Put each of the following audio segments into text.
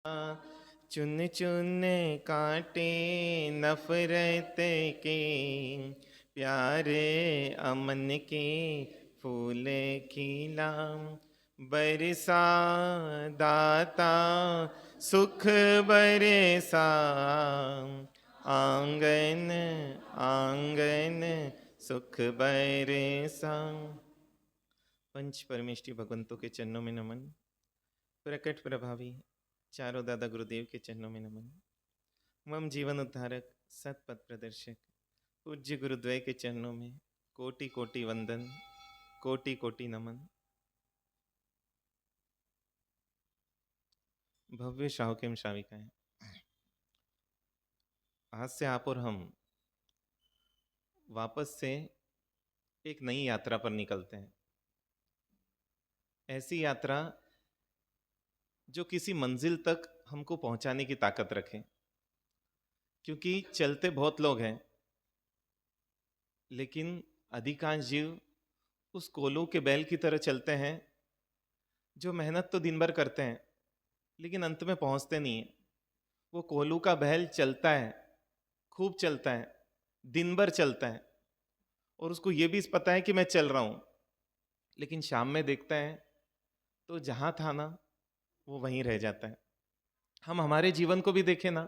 चुन चुन कांटे नफरत के, प्यारे अमन के फूल खिला, बरसा दाता सुख बरसा, आंगन आंगन सुख बरसा। पंच परमेष्टि भगवंतों के चरणों में नमन। प्रकट प्रभावी चारों दादा गुरुदेव के चरणों में नमन। मम जीवन उद्धारक सतपथ प्रदर्शक पूज्य गुरुद्वय के चरणों में कोटि कोटि वंदन, कोटि कोटि नमन। भव्य श्रावक श्राविकाएं, आज से आप और हम वापस से एक नई यात्रा पर निकलते हैं। ऐसी यात्रा जो किसी मंजिल तक हमको पहुंचाने की ताकत रखे, क्योंकि चलते बहुत लोग हैं, लेकिन अधिकांश जीव उस कोल्हू के बैल की तरह चलते हैं, जो मेहनत तो दिन भर करते हैं लेकिन अंत में पहुंचते नहीं है। वो कोल्हू का बैल चलता है, खूब चलता है, दिन भर चलता है, और उसको ये भी पता है कि मैं चल रहा हूं, लेकिन शाम में देखता है तो जहां था ना वो वहीं रह जाता है। हम हमारे जीवन को भी देखें ना,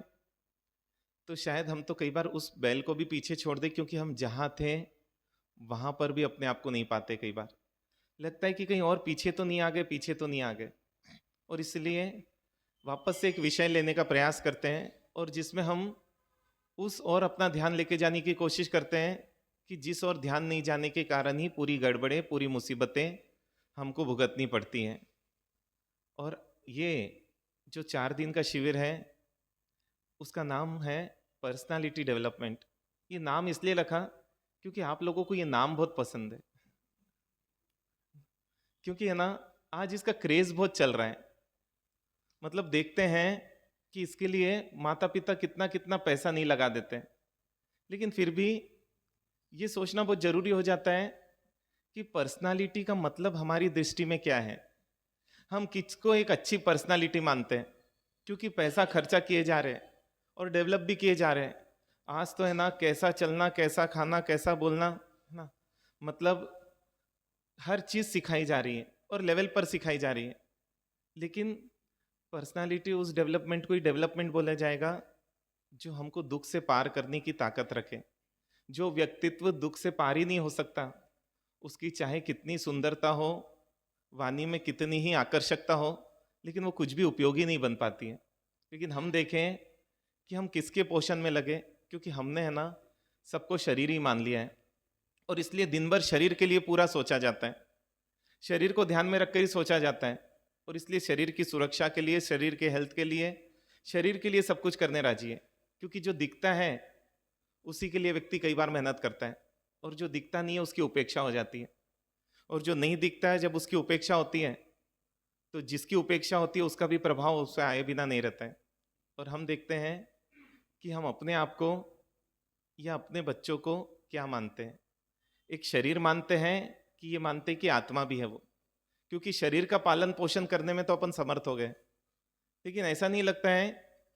तो शायद हम तो कई बार उस बैल को भी पीछे छोड़ दे, क्योंकि हम जहां थे वहां पर भी अपने आप को नहीं पाते। कई बार लगता है कि कहीं और पीछे तो नहीं आ गए, पीछे तो नहीं आ गए। और इसलिए वापस से एक विषय लेने का प्रयास करते हैं, और जिसमें हम उस और अपना ध्यान लेके जाने की कोशिश करते हैं कि जिस और ध्यान नहीं जाने के कारण ही पूरी गड़बड़ें, पूरी मुसीबतें हमको भुगतनी पड़ती हैं। और ये जो 4 दिन का शिविर है, उसका नाम है पर्सनालिटी डेवलपमेंट। ये नाम इसलिए रखा क्योंकि आप लोगों को ये नाम बहुत पसंद है, क्योंकि है ना आज इसका क्रेज बहुत चल रहा है। मतलब देखते हैं कि इसके लिए माता पिता कितना कितना पैसा नहीं लगा देते, लेकिन फिर भी ये सोचना बहुत जरूरी हो जाता है कि पर्सनालिटी का मतलब हमारी दृष्टि में क्या है। हम किसको एक अच्छी पर्सनालिटी मानते हैं, क्योंकि पैसा खर्चा किए जा रहे हैं और डेवलप भी किए जा रहे हैं। आज तो है ना कैसा चलना, कैसा खाना, कैसा बोलना, है ना, मतलब हर चीज सिखाई जा रही है और लेवल पर सिखाई जा रही है। लेकिन पर्सनालिटी उस डेवलपमेंट को ही डेवलपमेंट बोला जाएगा जो हमको दुख से पार करने की ताकत रखे। जो व्यक्तित्व दुख से पार ही नहीं हो सकता, उसकी चाहे कितनी सुंदरता हो, वाणी में कितनी ही आकर्षकता हो, लेकिन वो कुछ भी उपयोगी नहीं बन पाती है। लेकिन हम देखें कि हम किसके पोषण में लगे, क्योंकि हमने है ना सबको शरीर ही मान लिया है, और इसलिए दिन भर शरीर के लिए पूरा सोचा जाता है, शरीर को ध्यान में रखकर ही सोचा जाता है। और इसलिए शरीर की सुरक्षा के लिए, शरीर के हेल्थ के लिए, शरीर के लिए सब कुछ करने राजी है। क्योंकि जो दिखता है उसी के लिए व्यक्ति कई बार मेहनत करता है, और जो दिखता नहीं है उसकी उपेक्षा हो जाती है। और जो नहीं दिखता है, जब उसकी उपेक्षा होती है, तो जिसकी उपेक्षा होती है उसका भी प्रभाव उससे आए बिना नहीं रहता है। और हम देखते हैं कि हम अपने आप को या अपने बच्चों को क्या मानते हैं। एक शरीर मानते हैं कि ये मानते हैं कि आत्मा भी है वो, क्योंकि शरीर का पालन पोषण करने में तो अपन समर्थ हो गए, लेकिन ऐसा नहीं लगता है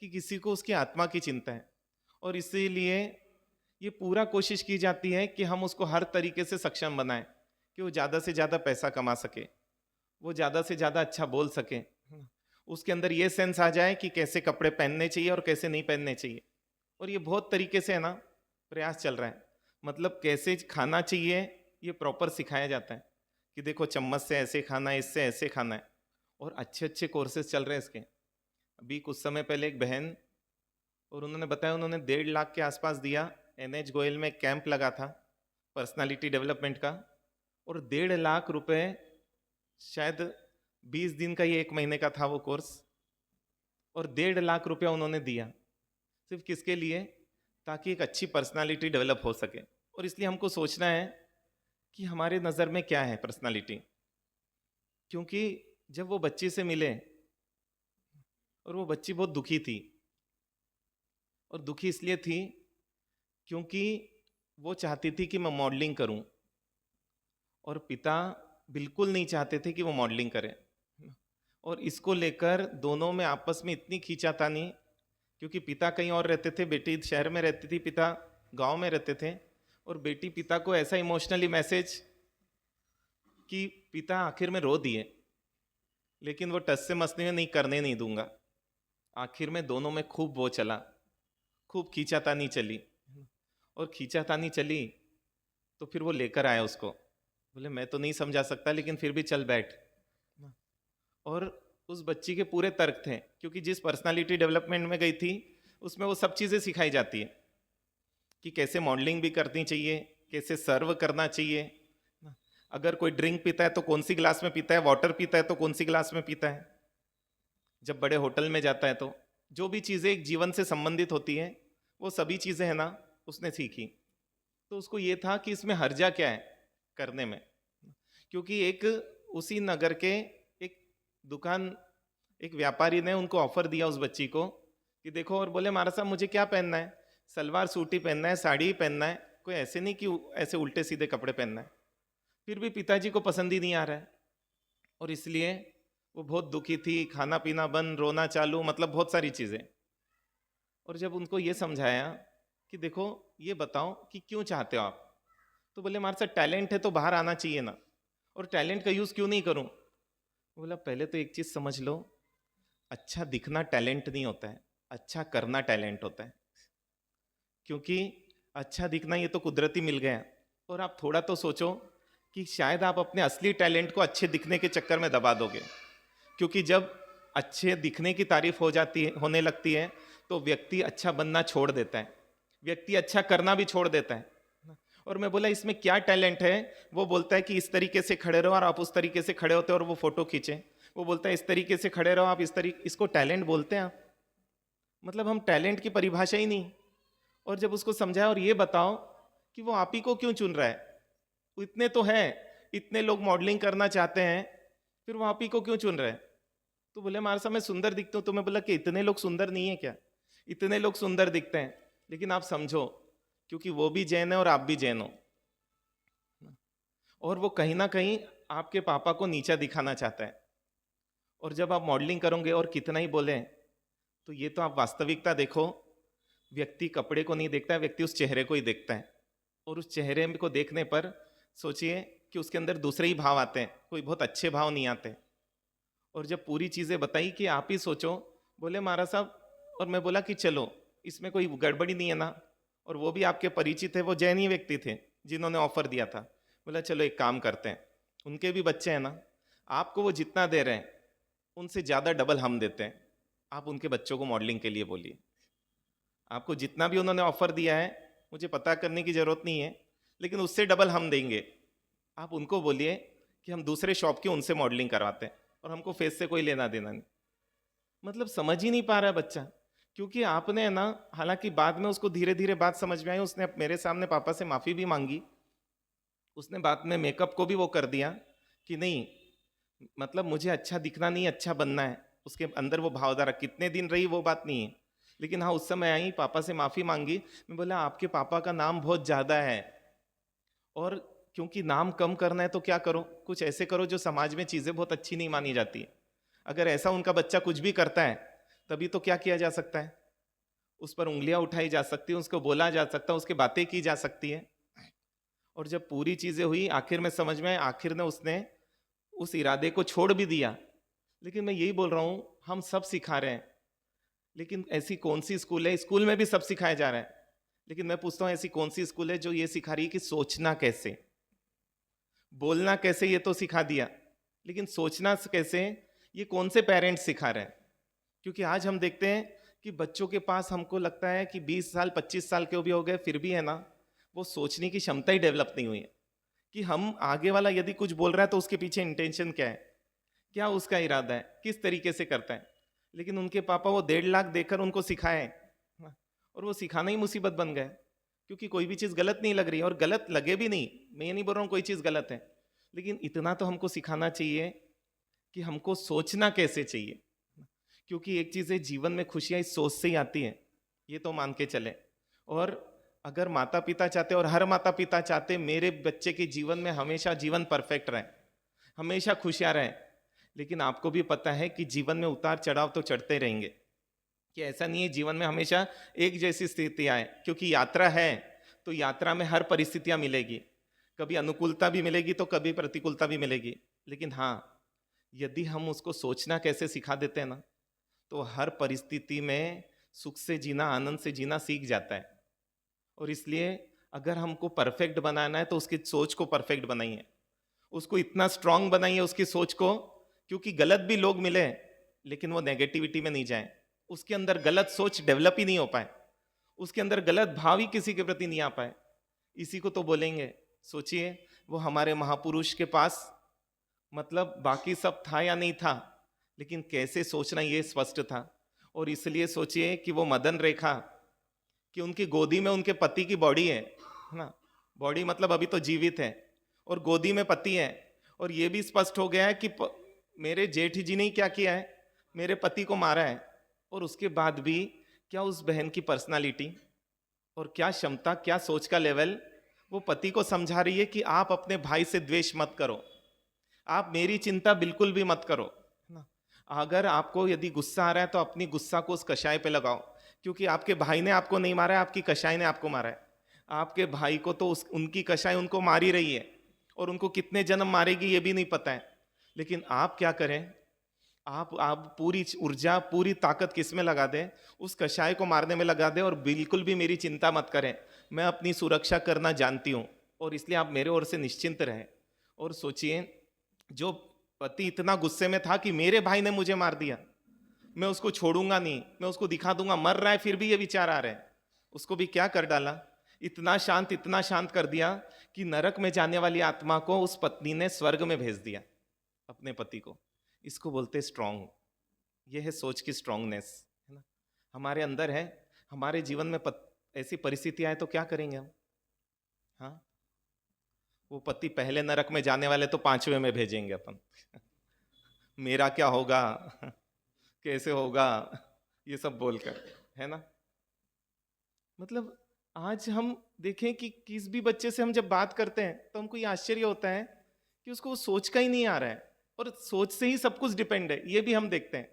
कि किसी को उसकी आत्मा की चिंता है। और इसीलिए ये पूरा कोशिश की जाती है कि हम उसको हर तरीके से सक्षम बनाएं कि वो ज़्यादा से ज़्यादा पैसा कमा सके, वो ज़्यादा से ज़्यादा अच्छा बोल सके, उसके अंदर ये सेंस आ जाए कि कैसे कपड़े पहनने चाहिए और कैसे नहीं पहनने चाहिए। और ये बहुत तरीके से है ना प्रयास चल रहा है। मतलब कैसे खाना चाहिए ये प्रॉपर सिखाया जाता है कि देखो चम्मच से ऐसे खाना है, इससे ऐसे खाना है। और अच्छे अच्छे कोर्सेज चल रहे हैं इसके। अभी कुछ समय पहले एक बहन, और उन्होंने बताया उन्होंने 1.5 लाख के आसपास दिया। NH गोयल में एक कैंप लगा था पर्सनालिटी डेवलपमेंट का, और 1.5 लाख रुपए, शायद 20 दिन का, ये 1 महीने का था वो कोर्स, और 1.5 लाख रुपया उन्होंने दिया सिर्फ किसके लिए, ताकि एक अच्छी पर्सनालिटी डेवलप हो सके। और इसलिए हमको सोचना है कि हमारे नज़र में क्या है पर्सनालिटी। क्योंकि जब वो बच्ची से मिले, और वो बच्ची बहुत दुखी थी, और दुखी इसलिए थी क्योंकि वो चाहती थी कि मैं मॉडलिंग करूं, और पिता बिल्कुल नहीं चाहते थे कि वो मॉडलिंग करे। और इसको लेकर दोनों में आपस में इतनी खींचातानी, क्योंकि पिता कहीं और रहते थे, बेटी शहर में रहती थी, पिता गांव में रहते थे। और बेटी पिता को ऐसा इमोशनली मैसेज कि पिता आखिर में रो दिए, लेकिन वो टस से मसने में नहीं, करने नहीं दूंगा। आखिर में दोनों में खूब वो चला, खूब खींचातानी चली। और खींचातानी चली तो फिर वो लेकर आया उसको, बोले मैं तो नहीं समझा सकता, लेकिन फिर भी चल बैठ। और उस बच्ची के पूरे तर्क थे, क्योंकि जिस पर्सनालिटी डेवलपमेंट में गई थी उसमें वो सब चीज़ें सिखाई जाती है कि कैसे मॉडलिंग भी करनी चाहिए, कैसे सर्व करना चाहिए। अगर कोई ड्रिंक पीता है तो कौन सी ग्लास में पीता है, वाटर पीता है तो कौन सी ग्लास में पीता है, जब बड़े होटल में जाता है तो जो भी चीज़ें एक जीवन से संबंधित होती है वो सभी चीज़ें है ना उसने सीखी। तो उसको ये था कि इसमें हर्जा क्या है करने में, क्योंकि एक उसी नगर के एक दुकान, एक व्यापारी ने उनको ऑफर दिया उस बच्ची को कि देखो, और बोले महाराज साहब मुझे क्या पहनना है, सलवार सूट ही पहनना है, साड़ी ही पहनना है, कोई ऐसे नहीं कि ऐसे उल्टे सीधे कपड़े पहनना है। फिर भी पिताजी को पसंद ही नहीं आ रहा है, और इसलिए वो बहुत दुखी थी, खाना पीना बंद, रोना चालू, मतलब बहुत सारी चीज़ें। और जब उनको ये समझाया कि देखो ये बताओ कि क्यों चाहते हो आप, तो बोले हमारे साथ टैलेंट है तो बाहर आना चाहिए ना, और टैलेंट का यूज़ क्यों नहीं करूं। बोला पहले तो एक चीज़ समझ लो, अच्छा दिखना टैलेंट नहीं होता है, अच्छा करना टैलेंट होता है। क्योंकि अच्छा दिखना ये तो कुदरती मिल गया, और आप थोड़ा तो सोचो कि शायद आप अपने असली टैलेंट को अच्छे दिखने के चक्कर में दबा दोगे। क्योंकि जब अच्छे दिखने की तारीफ हो जाती है, होने लगती है, तो व्यक्ति अच्छा बनना छोड़ देता है, व्यक्ति अच्छा करना भी छोड़ देता है। और मैं बोला इसमें क्या टैलेंट है, वो बोलता है कि इस तरीके से खड़े रहो और आप उस तरीके से खड़े होते हो और वो फोटो खींचे। वो बोलता है इस तरीके से खड़े रहो आप इस तरीके, इसको टैलेंट बोलते हैं आप? मतलब हम टैलेंट की परिभाषा ही नहीं। और जब उसको समझाया और ये बताओ कि वो आप ही को क्यों चुन रहा है, इतने तो हैं, इतने लोग मॉडलिंग करना चाहते हैं, फिर वो आप ही को क्यों चुन रहे हैं। तो बोले हमारे सामने सुंदर दिखते हो, तो मैं बोला कि इतने लोग सुंदर नहीं है क्या, इतने लोग सुंदर दिखते हैं, लेकिन आप समझो क्योंकि वो भी जैन है और आप भी जैन हो, और वो कहीं ना कहीं आपके पापा को नीचा दिखाना चाहता है। और जब आप मॉडलिंग करोगे और कितना ही बोले, तो ये तो आप वास्तविकता देखो, व्यक्ति कपड़े को नहीं देखता है, व्यक्ति उस चेहरे को ही देखता है। और उस चेहरे को देखने पर सोचिए कि उसके अंदर दूसरे ही भाव आते हैं, कोई बहुत अच्छे भाव नहीं आते। और जब पूरी चीज़ें बताई कि आप ही सोचो, बोले महाराज साहब, और मैं बोला कि चलो इसमें कोई गड़बड़ी नहीं है ना, और वो भी आपके परिचित है, वो जैनी व्यक्ति थे जिन्होंने ऑफर दिया था। बोला चलो एक काम करते हैं, उनके भी बच्चे हैं ना, आपको वो जितना दे रहे हैं उनसे ज़्यादा डबल हम देते हैं, आप उनके बच्चों को मॉडलिंग के लिए बोलिए। आपको जितना भी उन्होंने ऑफर दिया है मुझे पता करने की ज़रूरत नहीं है, लेकिन उससे डबल हम देंगे। आप उनको बोलिए कि हम दूसरे शॉप की उनसे मॉडलिंग करवाते हैं और हमको फेस से कोई लेना देना नहीं। मतलब समझ ही नहीं पा रहा है बच्चा, क्योंकि आपने है ना, हालांकि बाद में उसको धीरे धीरे बात समझ में आई, उसने मेरे सामने पापा से माफ़ी भी मांगी, उसने बाद में मेकअप को भी वो कर दिया कि नहीं, मतलब मुझे अच्छा दिखना नहीं, अच्छा बनना है। उसके अंदर वो भावधारा कितने दिन रही वो बात नहीं है, लेकिन हाँ उस समय आई, पापा से माफ़ी मांगी। मैं बोला आपके पापा का नाम बहुत ज़्यादा है, और क्योंकि नाम कम करना है तो क्या करो, कुछ ऐसे करो जो समाज में चीज़ें बहुत अच्छी नहीं मानी जाती। अगर ऐसा उनका बच्चा कुछ भी करता है तभी तो क्या किया जा सकता है, उस पर उंगलियां उठाई जा सकती है, उसको बोला जा सकता है, उसकी बातें की जा सकती है। और जब पूरी चीज़ें हुई, आखिर में समझ में आए, आखिर में उसने उस इरादे को छोड़ भी दिया। लेकिन मैं यही बोल रहा हूँ, हम सब सिखा रहे हैं, लेकिन ऐसी कौन सी स्कूल है, स्कूल में भी सब सिखाया जा रहा है, लेकिन मैं पूछता हूँ ऐसी कौन सी स्कूल है जो ये सिखा रही है कि सोचना कैसे, बोलना कैसे, ये तो सिखा दिया, लेकिन सोचना कैसे ये कौन से पेरेंट्स सिखा रहे हैं। क्योंकि आज हम देखते हैं कि बच्चों के पास, हमको लगता है कि 20 साल 25 साल के भी हो गए, फिर भी है ना वो सोचने की क्षमता ही डेवलप नहीं हुई है कि हम आगे वाला यदि कुछ बोल रहा है तो उसके पीछे इंटेंशन क्या है, क्या उसका इरादा है, किस तरीके से करता है। लेकिन उनके पापा वो 1.5 लाख देकर उनको सिखाए, और वो सिखाना ही मुसीबत बन गए, क्योंकि कोई भी चीज़ गलत नहीं लग रही, और गलत लगे भी नहीं, मैं ये नहीं बोल रहा हूँ कोई चीज़ गलत है, लेकिन इतना तो हमको सिखाना चाहिए कि हमको सोचना कैसे चाहिए। क्योंकि एक चीज़ है, जीवन में खुशियाँ इस सोच से ही आती हैं, ये तो मान के चले। और अगर माता पिता चाहते, और हर माता पिता चाहते मेरे बच्चे के जीवन में हमेशा जीवन परफेक्ट रहे, हमेशा खुशियाँ रहें, लेकिन आपको भी पता है कि जीवन में उतार चढ़ाव तो चढ़ते रहेंगे, कि ऐसा नहीं है जीवन में हमेशा एक जैसी स्थिति आए, क्योंकि यात्रा है तो यात्रा में हर परिस्थितियां मिलेगी, कभी अनुकूलता भी मिलेगी तो कभी प्रतिकूलता भी मिलेगी। लेकिन हाँ, यदि हम उसको सोचना कैसे सिखा देते हैं ना, तो हर परिस्थिति में सुख से जीना, आनंद से जीना सीख जाता है। और इसलिए अगर हमको परफेक्ट बनाना है तो उसकी सोच को परफेक्ट बनाइए, उसको इतना स्ट्रांग बनाइए उसकी सोच को, क्योंकि गलत भी लोग मिले लेकिन वो नेगेटिविटी में नहीं जाए, उसके अंदर गलत सोच डेवलप ही नहीं हो पाए, उसके अंदर गलत भाव ही किसी के प्रति नहीं आ पाए। इसी को तो बोलेंगे। सोचिए, वो हमारे महापुरुष के पास मतलब बाकी सब था या नहीं था, लेकिन कैसे सोचना ये स्पष्ट था। और इसलिए सोचिए कि वो मदन रेखा, कि उनकी गोदी में उनके पति की बॉडी है ना, बॉडी मतलब अभी तो जीवित है, और गोदी में पति है। और ये भी स्पष्ट हो गया है कि मेरे जेठ जी ने क्या किया है, मेरे पति को मारा है। और उसके बाद भी क्या उस बहन की पर्सनालिटी और क्या क्षमता, क्या सोच का लेवल, वो पति को समझा रही है कि आप अपने भाई से द्वेष मत करो, आप मेरी चिंता बिल्कुल भी मत करो ना। अगर आपको यदि गुस्सा आ रहा है तो अपनी गुस्सा को उस कषाय पे लगाओ, क्योंकि आपके भाई ने आपको नहीं मारा है, आपकी कषाय ने आपको मारा है। आपके भाई को तो उनकी कषाय उनको मार ही रही है, और उनको कितने जन्म मारेगी ये भी नहीं पता है। लेकिन आप क्या करें, आप पूरी ऊर्जा, पूरी ताकत किस में लगा दें, उस कषाय को मारने में लगा दें, और बिल्कुल भी मेरी चिंता मत करें, मैं अपनी सुरक्षा करना जानती हूँ, और इसलिए आप मेरे ओर से निश्चिंत रहें। और सोचिए, जो पति इतना गुस्से में था कि मेरे भाई ने मुझे मार दिया, मैं उसको छोड़ूंगा नहीं, मैं उसको दिखा दूंगा, मर रहा है फिर भी ये विचार आ रहे हैं, उसको भी क्या कर डाला, इतना शांत कर दिया कि नरक में जाने वाली आत्मा को उस पत्नी ने स्वर्ग में भेज दिया, अपने पति को। इसको बोलते स्ट्रांग। यह है सोच की स्ट्रांगनेस, है ना, हमारे अंदर है। हमारे जीवन में ऐसी परिस्थिति आए तो क्या करेंगे हम? हाँ, वो पति पहले नरक में जाने वाले तो पांचवें में भेजेंगे अपन। मेरा क्या होगा, कैसे होगा, ये सब बोलकर, है ना। मतलब आज हम देखें कि किस भी बच्चे से हम जब बात करते हैं तो हमको ये आश्चर्य होता है कि उसको वो सोच का ही नहीं आ रहा है, और सोच से ही सब कुछ डिपेंड है। ये भी हम देखते हैं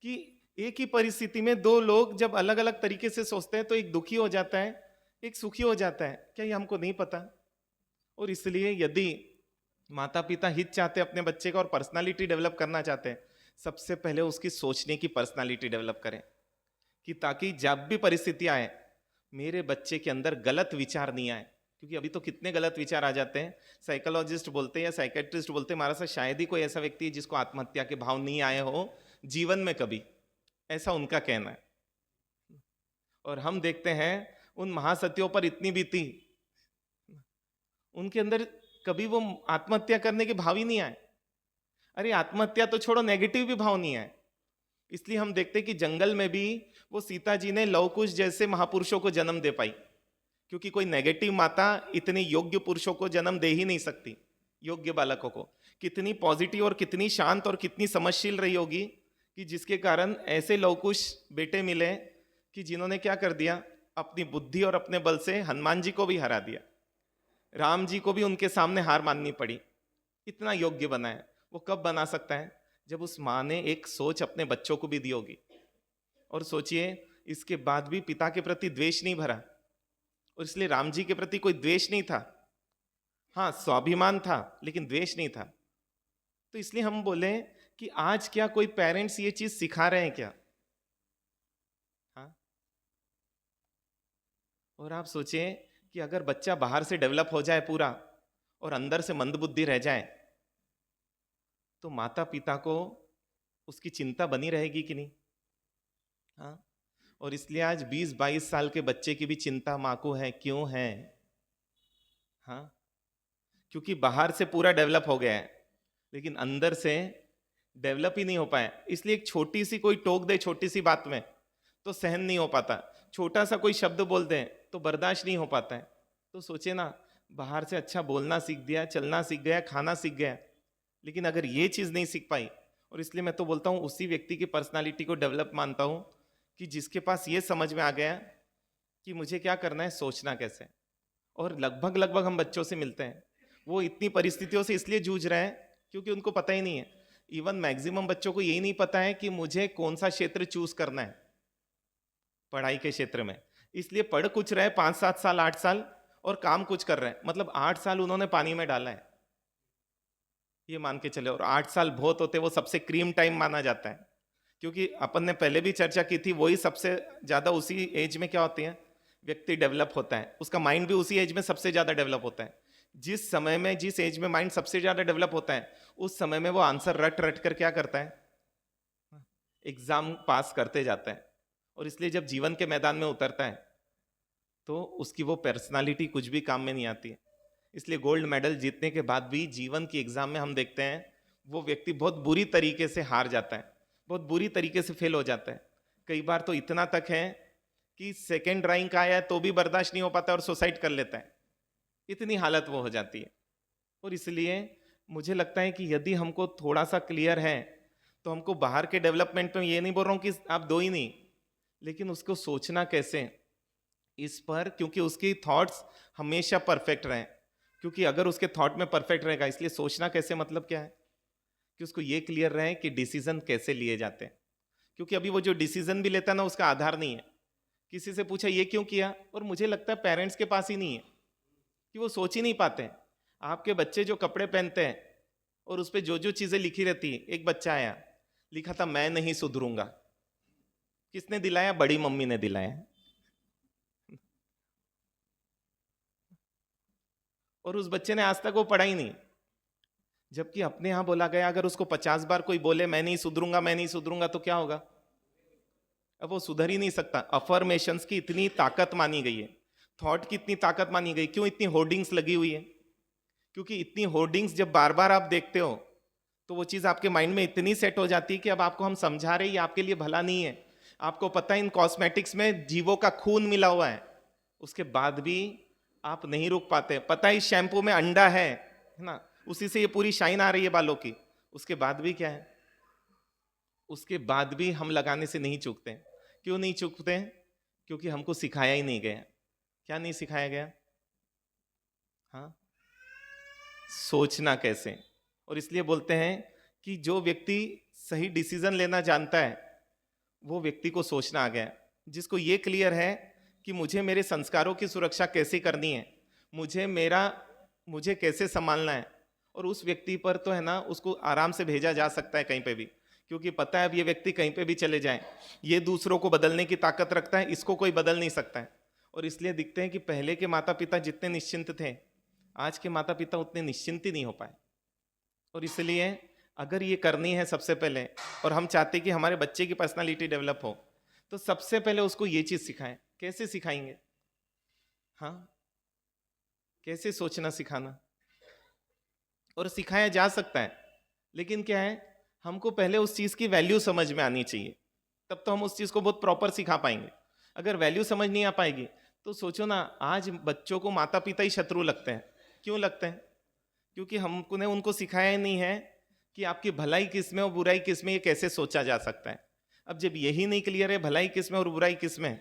कि एक ही परिस्थिति में दो लोग जब अलग अलग तरीके से सोचते हैं तो एक दुखी हो जाता है, एक सुखी हो जाता है। क्या ये हमको नहीं पता? और इसलिए यदि माता पिता हित चाहते हैं अपने बच्चे का और पर्सनालिटी डेवलप करना चाहते हैं, सबसे पहले उसकी सोचने की पर्सनालिटी डेवलप करें, कि ताकि जब भी परिस्थिति आए मेरे बच्चे के अंदर गलत विचार नहीं आए। क्योंकि अभी तो कितने गलत विचार आ जाते हैं। साइकोलॉजिस्ट बोलते हैं या साइकेट्रिस्ट बोलते हैं, हमारा सा शायद ही कोई ऐसा व्यक्ति है जिसको आत्महत्या के भाव नहीं आए हो जीवन में कभी, ऐसा उनका कहना है। और हम देखते हैं उन महासतियों पर इतनी बीती, उनके अंदर कभी वो आत्महत्या करने के भाव ही नहीं आए। अरे आत्महत्या तो छोड़ो, नेगेटिव भी भाव नहीं आए। इसलिए हम देखते हैं कि जंगल में भी वो सीता जी ने लव कुश जैसे महापुरुषों को जन्म दे पाई, क्योंकि कोई नेगेटिव माता इतने योग्य पुरुषों को जन्म दे ही नहीं सकती, योग्य बालकों को। कितनी पॉजिटिव और कितनी शांत और कितनी समझशील रही होगी कि जिसके कारण ऐसे लव कुश बेटे मिले कि जिन्होंने क्या कर दिया, अपनी बुद्धि और अपने बल से हनुमान जी को भी हरा दिया, राम जी को भी उनके सामने हार माननी पड़ी। इतना योग्य बना है। वो कब बना सकता है? जब उस माँ ने एक सोच अपने बच्चों को भी दी होगी। और सोचिए, इसके बाद भी पिता के प्रति द्वेष नहीं भरा, और इसलिए राम जी के प्रति कोई द्वेष नहीं था। हाँ, स्वाभिमान था लेकिन द्वेष नहीं था। तो इसलिए हम बोले कि आज क्या कोई पेरेंट्स ये चीज सिखा रहे हैं क्या? हाँ। और आप सोचिए कि अगर बच्चा बाहर से डेवलप हो जाए पूरा और अंदर से मंदबुद्धि रह जाए, तो माता पिता को उसकी चिंता बनी रहेगी कि नहीं? हाँ। और इसलिए आज 20-22 साल के बच्चे की भी चिंता माँ को है। क्यों है? हाँ, क्योंकि बाहर से पूरा डेवलप हो गया है लेकिन अंदर से डेवलप ही नहीं हो पाया। इसलिए एक छोटी सी कोई टोक दे छोटी सी बात में तो सहन नहीं हो पाता, छोटा सा कोई शब्द बोल दें तो बर्दाश्त नहीं हो पाता है। तो सोचे ना, बाहर से अच्छा बोलना सीख दिया, चलना सीख गया, खाना सीख गया, लेकिन अगर ये चीज़ नहीं सीख पाई। और इसलिए मैं तो बोलता हूँ उसी व्यक्ति की पर्सनालिटी को डेवलप मानता हूँ कि जिसके पास ये समझ में आ गया कि मुझे क्या करना है, सोचना कैसे। और लगभग हम बच्चों से मिलते हैं, वो इतनी परिस्थितियों से इसलिए जूझ रहे हैं क्योंकि उनको पता ही नहीं है इवन मैक्सिमम बच्चों को यही नहीं पता है कि मुझे कौन सा क्षेत्र चूज करना है पढ़ाई के क्षेत्र में। इसलिए पढ़ कुछ रहे 5-7 साल 8 साल और काम कुछ कर रहे हैं, मतलब 8 साल उन्होंने पानी में डाला है, ये मान के चले। और 8 साल बहुत होते, वो सबसे क्रीम टाइम माना जाता है, क्योंकि अपन ने पहले भी चर्चा की थी, वही सबसे ज्यादा उसी एज में क्या होती है, व्यक्ति डेवलप होता है, उसका माइंड भी उसी एज में सबसे ज्यादा डेवलप होता है। जिस समय में, जिस एज में माइंड सबसे ज्यादा डेवलप होता है, उस समय में वो आंसर रट रट कर क्या करता है, एग्जाम पास करते जाता है। और इसलिए जब जीवन के मैदान में उतरता है तो उसकी वो पर्सनालिटी कुछ भी काम में नहीं आती है। इसलिए गोल्ड मेडल जीतने के बाद भी जीवन की एग्जाम में हम देखते हैं वो व्यक्ति बहुत बुरी तरीके से हार जाता है, बहुत बुरी तरीके से फेल हो जाता है। कई बार तो इतना तक है कि सेकेंड रैंक आया है तो भी बर्दाश्त नहीं हो पाता और सुसाइड कर लेता है, इतनी हालत वो हो जाती है। और इसलिए मुझे लगता है कि यदि हमको थोड़ा सा क्लियर है तो हमको बाहर के डेवलपमेंट में, ये नहीं बोल रहा हूँ कि आप दो ही नहीं, लेकिन उसको सोचना कैसे इस पर, क्योंकि उसकी थॉट्स हमेशा परफेक्ट रहें। क्योंकि अगर उसके थॉट में परफेक्ट रहेगा, इसलिए सोचना कैसे मतलब क्या है कि उसको ये क्लियर रहे कि डिसीजन कैसे लिए जाते हैं। क्योंकि अभी वो जो डिसीजन भी लेता है ना, उसका आधार नहीं है। किसी से पूछा ये क्यों किया, और मुझे लगता है पेरेंट्स के पास ही नहीं है, कि वो सोच ही नहीं पाते हैं। आपके बच्चे जो कपड़े पहनते हैं और उस पर जो जो चीजें लिखी रहती है, एक बच्चा आया लिखा था मैं नहीं सुधरूंगा, किसने दिलाया, बड़ी मम्मी ने दिलाया, और उस बच्चे ने आज तक वो पढ़ा ही नहीं। जबकि अपने यहां बोला गया अगर उसको 50 बार कोई बोले मैं नहीं सुधरूंगा मैं नहीं सुधरूंगा तो क्या होगा, अब वो सुधर ही नहीं सकता। अफर्मेशंस की इतनी ताकत मानी गई है, थॉट की इतनी ताकत मानी गई। क्यों इतनी होर्डिंग्स लगी हुई है, क्योंकि इतनी होर्डिंग्स जब बार बार आप देखते हो तो वो चीज आपके माइंड में इतनी सेट हो जाती है कि अब आपको हम समझा रहे हैं ये आपके लिए भला नहीं है। आपको पता है इन कॉस्मेटिक्स में जीवों का खून मिला हुआ है, उसके बाद भी आप नहीं रुक पाते। पता है इस शैम्पू में अंडा है ना, उसी से ये पूरी शाइन आ रही है बालों की, उसके बाद भी क्या है, उसके बाद भी हम लगाने से नहीं चूकते। क्यों नहीं चूकते, क्योंकि हमको सिखाया ही नहीं गया। क्या नहीं सिखाया गया, हाँ, सोचना कैसे। और इसलिए बोलते हैं कि जो व्यक्ति सही डिसीजन लेना जानता है वो व्यक्ति को सोचना आ गया। जिसको ये क्लियर है कि मुझे मेरे संस्कारों की सुरक्षा कैसे करनी है, मुझे कैसे संभालना है, और उस व्यक्ति पर तो है ना, उसको आराम से भेजा जा सकता है कहीं पे भी, क्योंकि पता है अब ये व्यक्ति कहीं पे भी चले जाए, ये दूसरों को बदलने की ताकत रखता है, इसको कोई बदल नहीं सकता है। और इसलिए दिखते हैं कि पहले के माता पिता जितने निश्चिंत थे, आज के माता पिता उतने निश्चिंत ही नहीं हो पाए। और इसलिए अगर ये करनी है सबसे पहले, और हम चाहते कि हमारे बच्चे की पर्सनालिटी डेवलप हो, तो सबसे पहले उसको ये चीज सिखाएं। कैसे सिखाएंगे, हाँ, कैसे सोचना सिखाना। और सिखाया जा सकता है, लेकिन क्या है, हमको पहले उस चीज की वैल्यू समझ में आनी चाहिए, तब तो हम उस चीज को बहुत प्रॉपर सिखा पाएंगे। अगर वैल्यू समझ नहीं आ पाएगी तो सोचो ना, आज बच्चों को माता पिता ही शत्रु लगते हैं। क्यों लगते हैं, क्योंकि हमको ने उनको सिखाया ही नहीं है कि आपकी भलाई किस में और बुराई किस में, ये कैसे सोचा जा सकता है। अब जब यही नहीं क्लियर है भलाई किस में और बुराई किस में,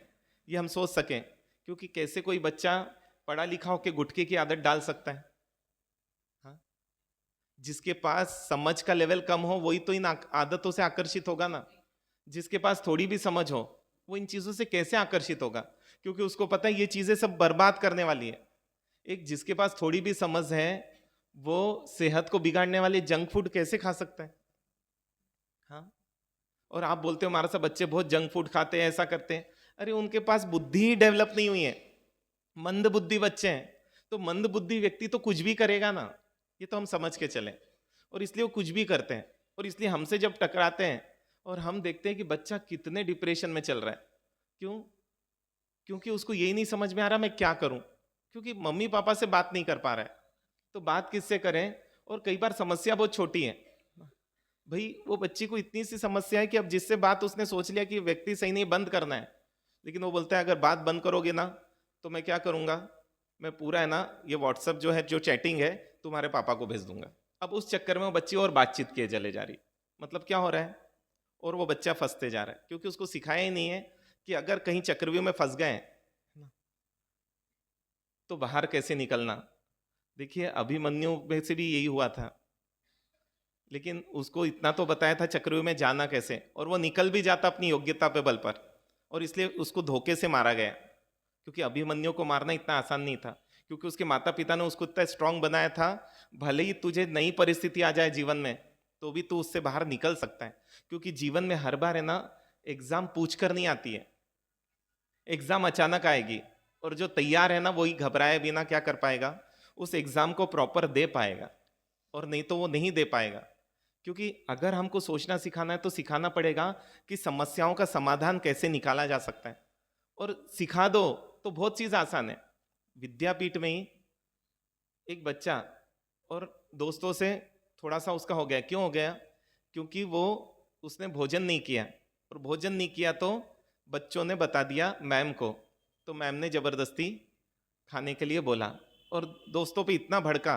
ये हम सोच सकें, क्योंकि कैसे कोई बच्चा पढ़ा लिखा होकर गुटखे की आदत डाल सकता है, हाँ? जिसके पास समझ का लेवल कम हो वही तो इन आदतों से आकर्षित होगा ना। जिसके पास थोड़ी भी समझ हो वो इन चीजों से कैसे आकर्षित होगा, क्योंकि उसको पता है ये चीजें सब बर्बाद करने वाली है। एक जिसके पास थोड़ी भी समझ है वो सेहत को बिगाड़ने वाले जंक फूड कैसे खा सकता है, हाँ? और आप बोलते हो हमारे सब बच्चे बहुत जंक फूड खाते हैं, ऐसा करते हैं। अरे उनके पास बुद्धि ही डेवलप नहीं हुई है, मंद बुद्धि बच्चे हैं। तो मंद बुद्धि व्यक्ति तो कुछ भी करेगा ना, ये तो हम समझ के चले। और इसलिए वो कुछ भी करते हैं। और इसलिए हमसे जब टकराते हैं और हम देखते हैं कि बच्चा कितने डिप्रेशन में चल रहा है, क्यों, क्योंकि उसको यही नहीं समझ में आ रहा मैं क्या करूं, क्योंकि मम्मी पापा से बात नहीं कर पा रहा है। तो बात किससे करें, और कई बार समस्या बहुत छोटी है भाई, वो बच्ची को इतनी सी समस्या है कि अब जिससे बात उसने सोच लिया कि व्यक्ति सही नहीं, बंद करना है, लेकिन वो बोलता है अगर बात बंद करोगे ना तो मैं क्या करूंगा, मैं पूरा है ना ये व्हाट्सएप जो है, जो चैटिंग है, तुम्हारे पापा को भेज दूंगा। अब उस चक्कर में वो बच्ची और बातचीत किए चले जा रही, मतलब क्या हो रहा है, और वो बच्चा फंसते जा रहा है, क्योंकि उसको सिखाया ही नहीं है कि अगर कहीं चक्रव्यूह में फंस गए तो बाहर कैसे निकलना। देखिए अभिमन्यु में से भी यही हुआ था, लेकिन उसको इतना तो बताया था चक्रव्यूह में जाना कैसे, और वो निकल भी जाता अपनी योग्यता पे बल पर, और इसलिए उसको धोखे से मारा गया। क्योंकि अभिमन्यु को मारना इतना आसान नहीं था, क्योंकि उसके माता पिता ने उसको इतना स्ट्रांग बनाया था, भले ही तुझे नई परिस्थिति आ जाए जीवन में तो भी तू उससे बाहर निकल सकता है। क्योंकि जीवन में हर बार है ना, एग्जाम पूछ कर नहीं आती है, एग्जाम अचानक आएगी, और जो तैयार है ना वही घबराए बिना क्या कर पाएगा, उस एग्जाम को प्रॉपर दे पाएगा, और नहीं तो वो नहीं दे पाएगा। क्योंकि अगर हमको सोचना सिखाना है तो सिखाना पड़ेगा कि समस्याओं का समाधान कैसे निकाला जा सकता है, और सिखा दो तो बहुत चीज आसान है। विद्यापीठ में ही एक बच्चा और दोस्तों से थोड़ा सा उसका हो गया, क्यों हो गया, क्योंकि वो उसने भोजन नहीं किया, और भोजन नहीं किया तो बच्चों ने बता दिया मैम को, तो मैम ने जबरदस्ती खाने के लिए बोला, और दोस्तों पे इतना भड़का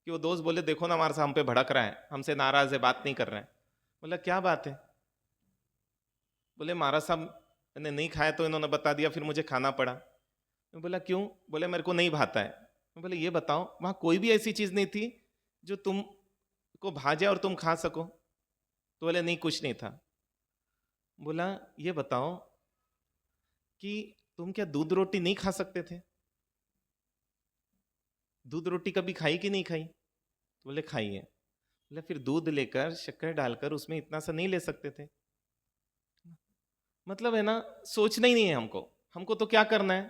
कि वो दोस्त बोले देखो ना हमारे साथ हम पे भड़क रहा है, हमसे नाराज है, बात नहीं कर रहे हैं। बोला क्या बात है, बोले महाराज साहब मैंने नहीं खाया तो इन्होंने बता दिया, फिर मुझे खाना पड़ा। मैं बोला क्यों, बोले मेरे को नहीं भाता है। मैं बोले ये बताओ वहां कोई भी ऐसी चीज नहीं थी जो तुम को भा जाए और तुम खा सको, तो बोले नहीं कुछ नहीं था। बोला ये बताओ कि तुम क्या दूध रोटी नहीं खा सकते थे, दूध रोटी कभी खाई कि नहीं खाई, तो बोले खाई है। बोले फिर दूध लेकर शक्कर डालकर उसमें इतना सा नहीं ले सकते थे। मतलब है ना, सोचना ही नहीं है हमको, हमको तो क्या करना है,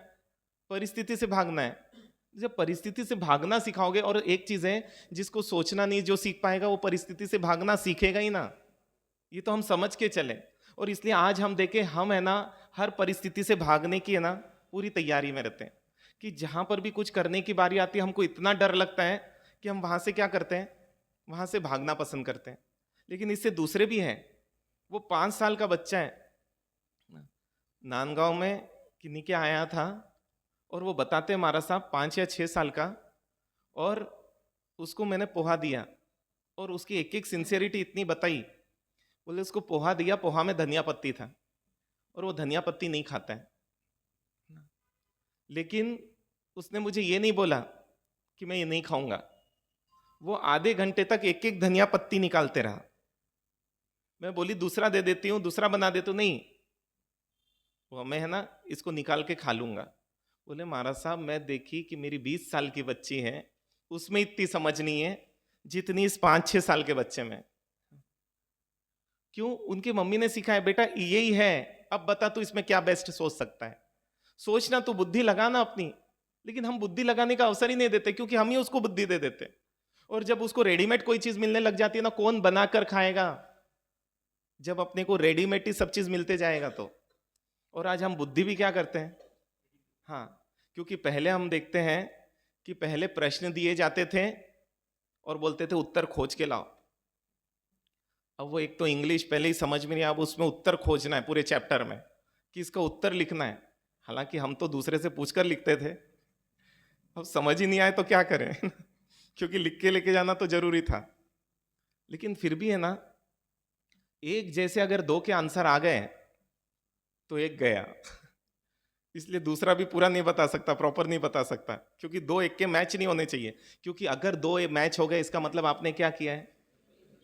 परिस्थिति से भागना है। जब परिस्थिति से भागना सिखाओगे, और एक चीज है जिसको सोचना नहीं जो सीख पाएगा वो परिस्थिति से भागना सीखेगा ही ना, ये तो हम समझ के चले। और इसलिए आज हम देखें, हम है ना हर परिस्थिति से भागने की है ना पूरी तैयारी में रहते हैं, कि जहां पर भी कुछ करने की बारी आती है हमको इतना डर लगता है कि हम वहां से क्या करते हैं, वहां से भागना पसंद करते हैं। लेकिन इससे दूसरे भी हैं, वो 5 साल का बच्चा है, नांदगांव में किन्हीं के आया था, और वो बताते महाराज साहब 5 या 6 साल का, और उसको मैंने पोहा दिया, और उसकी एक एक सिंसियरिटी इतनी बताई। बोले उसको पोहा दिया, पोहा में धनिया पत्ती था, और वो धनिया पत्ती नहीं खाता है, लेकिन उसने मुझे ये नहीं बोला कि मैं ये नहीं खाऊंगा, वो आधे घंटे तक एक एक धनिया पत्ती निकालते रहा। मैं बोली दूसरा दे देती हूँ, दूसरा बना देती हूँ, नहीं वो मैं है ना इसको निकाल के खा लूंगा। बोले महाराज साहब मैं देखी कि मेरी 20 साल की बच्ची है, उसमें इतनी समझ नहीं है जितनी इस 5-6 साल के बच्चे में। क्यों, उनकी मम्मी ने सिखाया बेटा यही है, अब बता तू इसमें क्या बेस्ट सोच सकता है, सोचना तू बुद्धि लगाना अपनी। लेकिन हम बुद्धि लगाने का अवसर ही नहीं देते, क्योंकि हम ही उसको बुद्धि दे देते। और जब उसको रेडीमेड कोई चीज मिलने लग जाती है ना, कौन बनाकर खाएगा जब अपने को रेडीमेड ही सब चीज मिलते जाएगा तो। और आज हम बुद्धि भी क्या करते हैं, हाँ, क्योंकि पहले हम देखते हैं कि पहले प्रश्न दिए जाते थे और बोलते थे उत्तर खोज के लाओ। अब वो एक तो इंग्लिश पहले ही समझ में नहीं, अब उसमें उत्तर खोजना है पूरे चैप्टर में कि इसका उत्तर लिखना है। हालांकि हम तो दूसरे से पूछकर लिखते थे, अब समझ ही नहीं आए तो क्या करें क्योंकि लिख के लेके जाना तो जरूरी था। लेकिन फिर भी है ना, एक जैसे अगर 2 के आंसर आ गए तो एक गया इसलिए दूसरा भी पूरा नहीं बता सकता, प्रॉपर नहीं बता सकता, क्योंकि 2 एक के मैच नहीं होने चाहिए। क्योंकि अगर 2 मैच हो गए इसका मतलब आपने क्या किया है,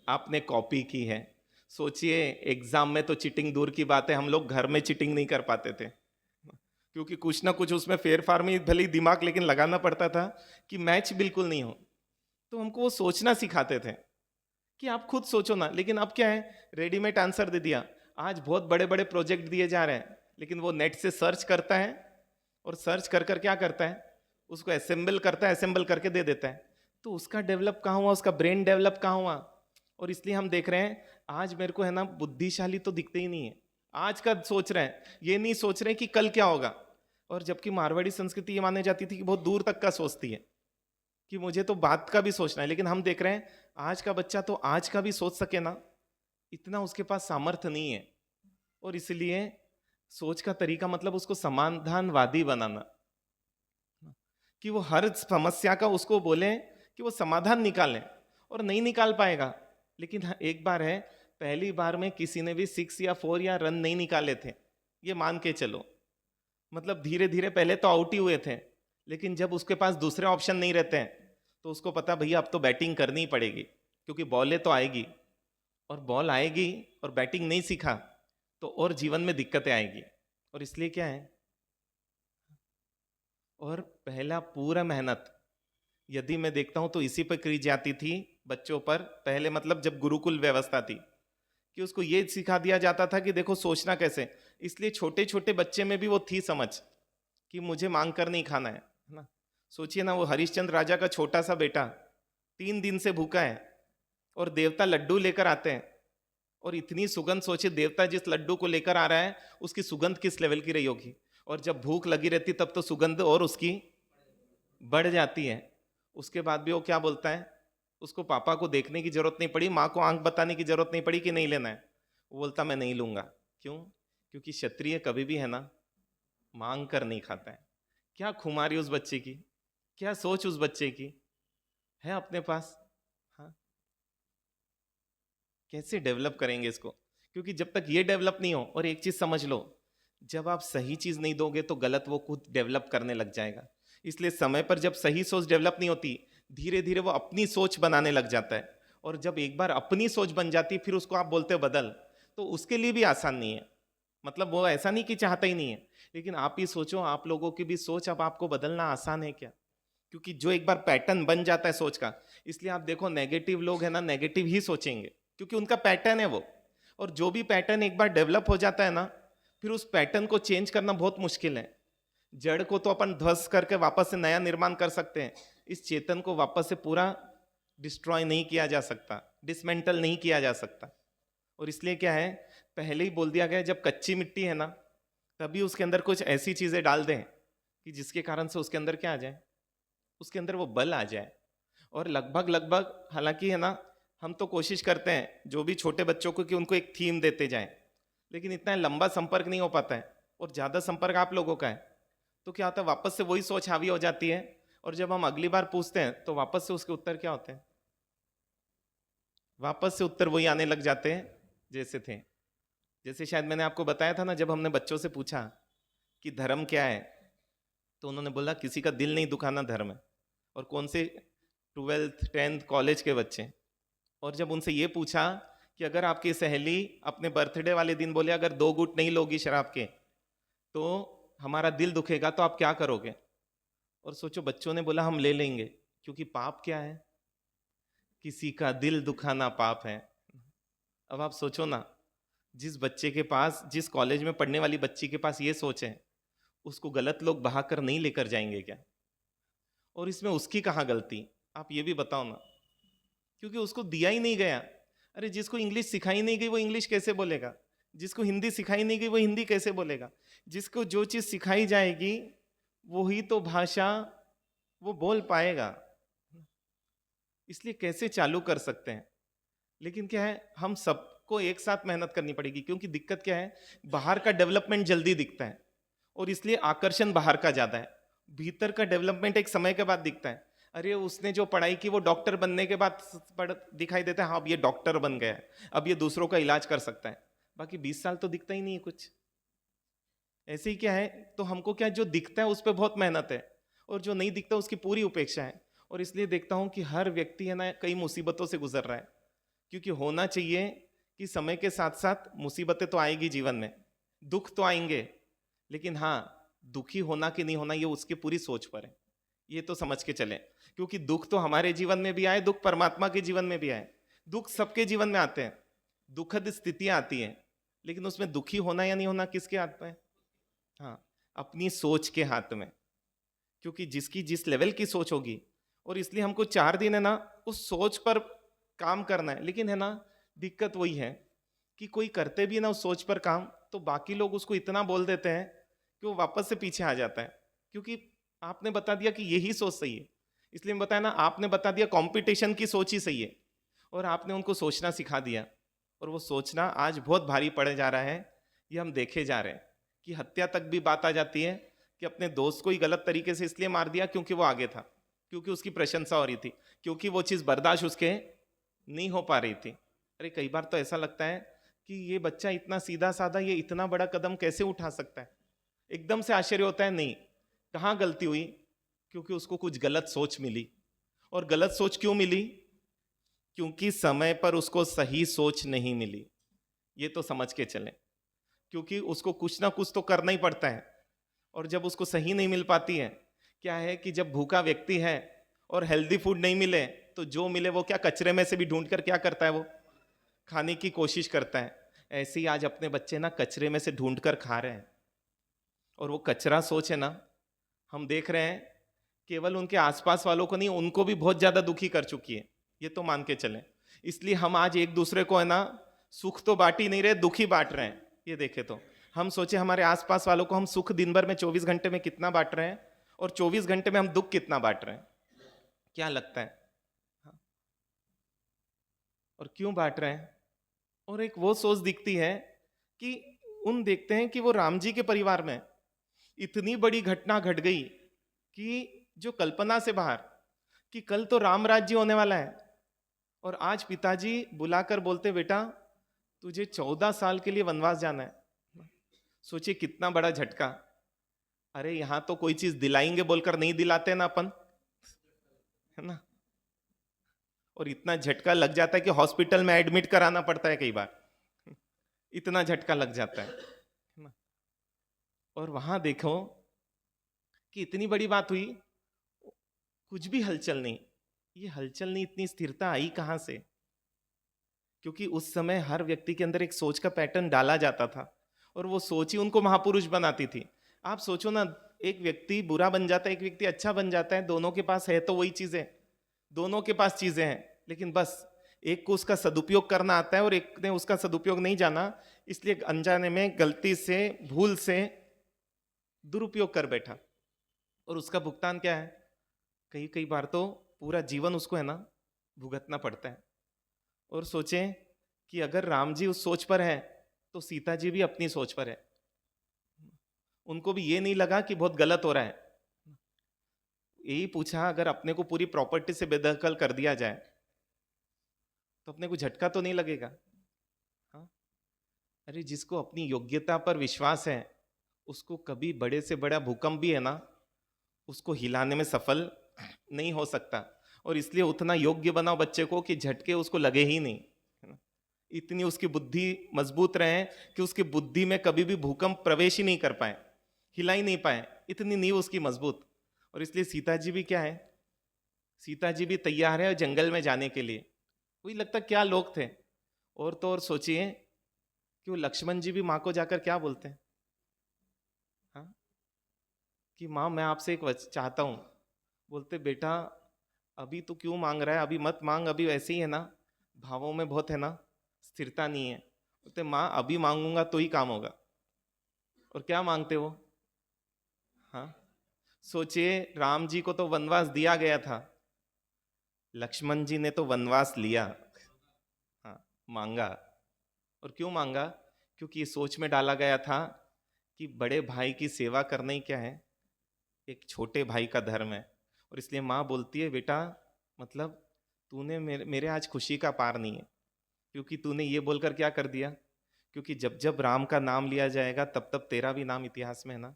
आपने कॉपी की है। सोचिए एग्जाम में तो चीटिंग दूर की बात है, हम लोग घर में चीटिंग नहीं कर पाते थे, क्योंकि कुछ ना कुछ उसमें फेर फार में भले ही दिमाग लेकिन लगाना पड़ता था कि मैच बिल्कुल नहीं हो। तो हमको वो सोचना सिखाते थे कि आप खुद सोचो ना। लेकिन अब क्या है, रेडीमेड आंसर दे दिया। आज बहुत बड़े बड़े प्रोजेक्ट दिए जा रहे हैं, लेकिन वो नेट से सर्च करता है, और सर्च कर कर क्या करता है, उसको असेंबल करता है, असेंबल करके दे देता है। तो उसका डेवलप कहाँ हुआ, उसका ब्रेन डेवलप कहाँ हुआ। और इसलिए हम देख रहे हैं आज मेरे को है ना बुद्धिशाली तो दिखते ही नहीं है, आज का सोच रहे हैं, ये नहीं सोच रहे कि कल क्या होगा। और जबकि मारवाड़ी संस्कृति ये मानी जाती थी कि बहुत दूर तक का सोचती है, कि मुझे तो बात का भी सोचना है। लेकिन हम देख रहे हैं आज का बच्चा तो आज का भी सोच सके ना, इतना उसके पास सामर्थ्य नहीं है। और इसलिए सोच का तरीका मतलब उसको समाधानवादी बनाना, कि वो हर समस्या का उसको बोले कि वो समाधान निकाले, और नहीं निकाल पाएगा। लेकिन हाँ, एक बार है, पहली बार में किसी ने भी 6 या 4 या रन नहीं निकाले थे, ये मान के चलो। मतलब धीरे धीरे पहले तो आउट ही हुए थे, लेकिन जब उसके पास दूसरे ऑप्शन नहीं रहते हैं तो उसको पता भैया अब तो बैटिंग करनी ही पड़ेगी। क्योंकि बॉलें तो आएगी, और बॉल आएगी और बैटिंग नहीं सीखा तो और जीवन में दिक्कतें आएगी। और इसलिए क्या है, और पहला पूरा मेहनत यदि मैं देखता हूं तो इसी पर की जाती थी बच्चों पर पहले, मतलब जब गुरुकुल व्यवस्था थी, कि उसको ये सिखा दिया जाता था कि देखो सोचना कैसे। इसलिए छोटे छोटे बच्चे में भी वो थी समझ कि मुझे मांग कर नहीं खाना है ना। सोचिए ना, वो हरिश्चंद्र राजा का छोटा सा बेटा 3 दिन से भूखा है और देवता लड्डू लेकर आते हैं, और इतनी सुगंध, सोचिए देवता जिस लड्डू को लेकर आ रहा है उसकी सुगंध किस लेवल की रही होगी। और जब भूख लगी रहती तब तो सुगंध और उसकी बढ़ जाती है। उसके बाद भी वो क्या बोलता है, उसको पापा को देखने की जरूरत नहीं पड़ी, माँ को आंख बताने की जरूरत नहीं पड़ी कि नहीं लेना है, वो बोलता मैं नहीं लूंगा। क्यों? क्योंकि क्षत्रिय कभी भी है ना मांग कर नहीं खाता है। क्या खुमारी उस बच्चे की, क्या सोच उस बच्चे की है अपने पास। हाँ, कैसे डेवलप करेंगे इसको? क्योंकि जब तक ये डेवलप नहीं हो, और एक चीज समझ लो, जब आप सही चीज नहीं दोगे तो गलत वो खुद डेवलप करने लग जाएगा। इसलिए समय पर जब सही सोच डेवलप नहीं होती, धीरे धीरे वो अपनी सोच बनाने लग जाता है। और जब एक बार अपनी सोच बन जाती फिर उसको आप बोलते हो बदल, तो उसके लिए भी आसान नहीं है। मतलब वो ऐसा नहीं कि चाहता ही नहीं है, लेकिन आप ही सोचो, आप लोगों की भी सोच अब आपको बदलना आसान है क्या? क्योंकि जो एक बार पैटर्न बन जाता है सोच का, इसलिए आप देखो नेगेटिव लोग है ना नेगेटिव ही सोचेंगे, क्योंकि उनका पैटर्न है वो। और जो भी पैटर्न एक बार डेवलप हो जाता है ना, फिर उस पैटर्न को चेंज करना बहुत मुश्किल है। जड़ को तो अपन ध्वस्त करके वापस से नया निर्माण कर सकते हैं, इस चेतन को वापस से पूरा डिस्ट्रॉय नहीं किया जा सकता, डिसमेंटल नहीं किया जा सकता। और इसलिए क्या है, पहले ही बोल दिया गया जब कच्ची मिट्टी है ना, तभी उसके अंदर कुछ ऐसी चीजें डाल दें कि जिसके कारण से उसके अंदर क्या आ जाए, उसके अंदर वो बल आ जाए। और लगभग लगभग, हालांकि है ना, हम तो कोशिश करते हैं जो भी छोटे बच्चों को कि उनको एक थीम देते जाएं, लेकिन इतना लंबा संपर्क नहीं हो पाता है। और ज्यादा संपर्क आप लोगों का है तो क्या होता है, वापस से वही सोच हावी हो जाती है। और जब हम अगली बार पूछते हैं तो वापस से उसके उत्तर क्या होते हैं, वापस से उत्तर वही आने लग जाते हैं जैसे थे। जैसे शायद मैंने आपको बताया था ना, जब हमने बच्चों से पूछा कि धर्म क्या है, तो उन्होंने बोला किसी का दिल नहीं दुखाना धर्म है। और कौन से 12th 10th कॉलेज के बच्चे। और जब उनसे ये पूछा कि अगर आपकी सहेली अपने बर्थडे वाले दिन बोले अगर 2 घूंट नहीं लोगी शराब के तो हमारा दिल दुखेगा, तो आप क्या करोगे? और सोचो बच्चों ने बोला हम ले लेंगे, क्योंकि पाप क्या है, किसी का दिल दुखाना पाप है। अब आप सोचो ना, जिस बच्चे के पास, जिस कॉलेज में पढ़ने वाली बच्ची के पास ये सोच है, उसको गलत लोग बहाकर नहीं लेकर जाएंगे क्या? और इसमें उसकी कहाँ गलती, आप ये भी बताओ ना। क्योंकि उसको दिया ही नहीं गया। अरे जिसको इंग्लिश सिखाई नहीं गई वो इंग्लिश कैसे बोलेगा? जिसको हिंदी सिखाई नहीं गई वो हिंदी कैसे बोलेगा? जिसको जो चीज सिखाई जाएगी वही तो भाषा वो बोल पाएगा। इसलिए कैसे चालू कर सकते हैं? लेकिन क्या है, हम सबको एक साथ मेहनत करनी पड़ेगी। क्योंकि दिक्कत क्या है, बाहर का डेवलपमेंट जल्दी दिखता है और इसलिए आकर्षण बाहर का ज्यादा है। भीतर का डेवलपमेंट एक समय के बाद दिखता है। अरे उसने जो पढ़ाई की वो डॉक्टर बनने के बाद दिखाई देता है, हाँ अब ये डॉक्टर बन गया है, अब ये दूसरों का इलाज कर सकता है। बाकी 20 साल तो दिखता ही नहीं है कुछ। ऐसे ही क्या है, तो हमको क्या जो दिखता है उस पर बहुत मेहनत है, और जो नहीं दिखता उसकी पूरी उपेक्षा है। और इसलिए देखता हूं कि हर व्यक्ति है ना कई मुसीबतों से गुजर रहा है। क्योंकि होना चाहिए कि समय के साथ साथ मुसीबतें तो आएगी जीवन में, दुख तो आएंगे, लेकिन हाँ दुखी होना कि नहीं होना ये उसकी पूरी सोच पर है। ये तो समझ के चले, क्योंकि दुख तो हमारे जीवन में भी आए, दुख परमात्मा के जीवन में भी आए, दुख सबके जीवन में आते हैं, दुखद स्थितियां आती हैं, लेकिन उसमें दुखी होना या नहीं होना किसके हाथ में है? हाँ, अपनी सोच के हाथ में। क्योंकि जिसकी जिस लेवल की सोच होगी, और इसलिए हमको 4 दिन है ना उस सोच पर काम करना है। लेकिन है ना दिक्कत वही है कि कोई करते भी ना उस सोच पर काम, तो बाकी लोग उसको इतना बोल देते हैं कि वो वापस से पीछे आ जाता है। क्योंकि आपने बता दिया कि यही सोच सही है, इसलिए मैं बताया ना, आपने बता दिया कंपटीशन की सोच ही सही है, और आपने उनको सोचना सिखा दिया। और वो सोचना आज बहुत भारी पड़े जा रहा है। ये हम देखे जा रहे हैं कि हत्या तक भी बात आ जाती है कि अपने दोस्त को ही गलत तरीके से इसलिए मार दिया क्योंकि वो आगे था, क्योंकि उसकी प्रशंसा हो रही थी, क्योंकि वो चीज़ बर्दाश्त उसके नहीं हो पा रही थी। अरे कई बार तो ऐसा लगता है कि ये बच्चा इतना सीधा साधा ये इतना बड़ा कदम कैसे उठा सकता है। एकदम से आश्चर्य होता है, नहीं कहाँ गलती हुई, क्योंकि उसको कुछ गलत सोच मिली। और गलत सोच क्यों मिली? क्योंकि समय पर उसको सही सोच नहीं मिली, ये तो समझ के चलें। क्योंकि उसको कुछ ना कुछ तो करना ही पड़ता है, और जब उसको सही नहीं मिल पाती है, क्या है कि जब भूखा व्यक्ति है और हेल्दी फूड नहीं मिले तो जो मिले वो क्या कचरे में से भी ढूंढ कर क्या करता है, वो खाने की कोशिश करता है। ऐसे ही आज अपने बच्चे ना कचरे में से ढूंढ कर खा रहे हैं, और वो कचरा सोच है ना, हम देख रहे हैं केवल उनके आसपास वालों को नहीं, उनको भी बहुत ज्यादा दुखी कर चुकी है, ये तो मान के चलें। इसलिए हम आज एक दूसरे को है ना सुख तो बांट ही नहीं रहे, दुखी बांट रहे हैं। ये देखे तो हम सोचे हमारे आसपास वालों को हम सुख दिन भर में 24 घंटे में कितना बांट रहे हैं, और 24 घंटे में हम दुख कितना बांट रहे हैं, क्या लगता है? हाँ? और क्यों बांट रहे हैं? और एक वो सोच दिखती है कि उन देखते हैं कि वो राम जी के परिवार में इतनी बड़ी घटना घट गई कि जो कल्पना से बाहर, कि कल तो राम राज्य होने वाला है, और आज पिताजी बुलाकर बोलते बेटा तुझे 14 साल के लिए वनवास जाना है। सोचिए कितना बड़ा झटका। अरे यहां तो कोई चीज दिलाएंगे बोलकर नहीं दिलाते ना अपन, है ना। और इतना झटका लग जाता है कि हॉस्पिटल में एडमिट कराना पड़ता है कई बार, इतना झटका लग जाता है ना। और वहां देखो कि इतनी बड़ी बात हुई, कुछ भी हलचल नहीं। ये हलचल नहीं, इतनी स्थिरता आई कहां से? क्योंकि उस समय हर व्यक्ति के अंदर एक सोच का पैटर्न डाला जाता था, और वो सोच ही उनको महापुरुष बनाती थी। आप सोचो ना, एक व्यक्ति बुरा बन जाता है, एक व्यक्ति अच्छा बन जाता है, दोनों के पास है तो वही चीजें, दोनों के पास चीजें हैं, लेकिन बस एक को उसका सदुपयोग करना आता है और एक ने उसका सदुपयोग नहीं जाना, इसलिए अनजाने में गलती से भूल से दुरुपयोग कर बैठा, और उसका भुगतान क्या है? कई कई बार तो पूरा जीवन उसको है ना भुगतना पड़ता है। और सोचें कि अगर राम जी उस सोच पर है तो सीता जी भी अपनी सोच पर है। उनको भी ये नहीं लगा कि बहुत गलत हो रहा है। यही पूछा, अगर अपने को पूरी प्रॉपर्टी से बेदखल कर दिया जाए तो अपने को झटका तो नहीं लगेगा? हाँ? अरे जिसको अपनी योग्यता पर विश्वास है उसको कभी बड़े से बड़ा भूकंप भी है ना उसको हिलाने में सफल नहीं हो सकता। और इसलिए उतना योग्य बनाओ बच्चे को कि झटके उसको लगे ही नहीं, है ना। इतनी उसकी बुद्धि मजबूत रहे कि उसकी बुद्धि में कभी भी भूकंप प्रवेश ही नहीं कर पाए, हिला ही नहीं पाए, इतनी नींव उसकी मजबूत। और इसलिए सीता जी भी क्या है, सीता जी भी तैयार है जंगल में जाने के लिए। वही लगता क्या लोग थे। और तो और सोचिए कि वो लक्ष्मण जी भी माँ को जाकर क्या बोलते हैं, हाँ, कि माँ मैं आपसे एक चाहता हूँ। बोलते बेटा अभी तो क्यों मांग रहा है, अभी मत मांग, अभी वैसे ही है ना, भावों में बहुत है ना स्थिरता नहीं है। बोलते माँ अभी मांगूंगा तो ही काम होगा। और क्या मांगते वो, हाँ। सोचिए राम जी को तो वनवास दिया गया था, लक्ष्मण जी ने तो वनवास लिया, हाँ, मांगा। और क्यों मांगा? क्योंकि ये सोच में डाला गया था कि बड़े भाई की सेवा करना ही क्या है, एक छोटे भाई का धर्म है। और इसलिए माँ बोलती है बेटा मतलब तूने मेरे आज खुशी का पार नहीं है, क्योंकि तूने ये बोलकर क्या कर दिया, क्योंकि जब जब राम का नाम लिया जाएगा तब तब तेरा भी नाम इतिहास में है ना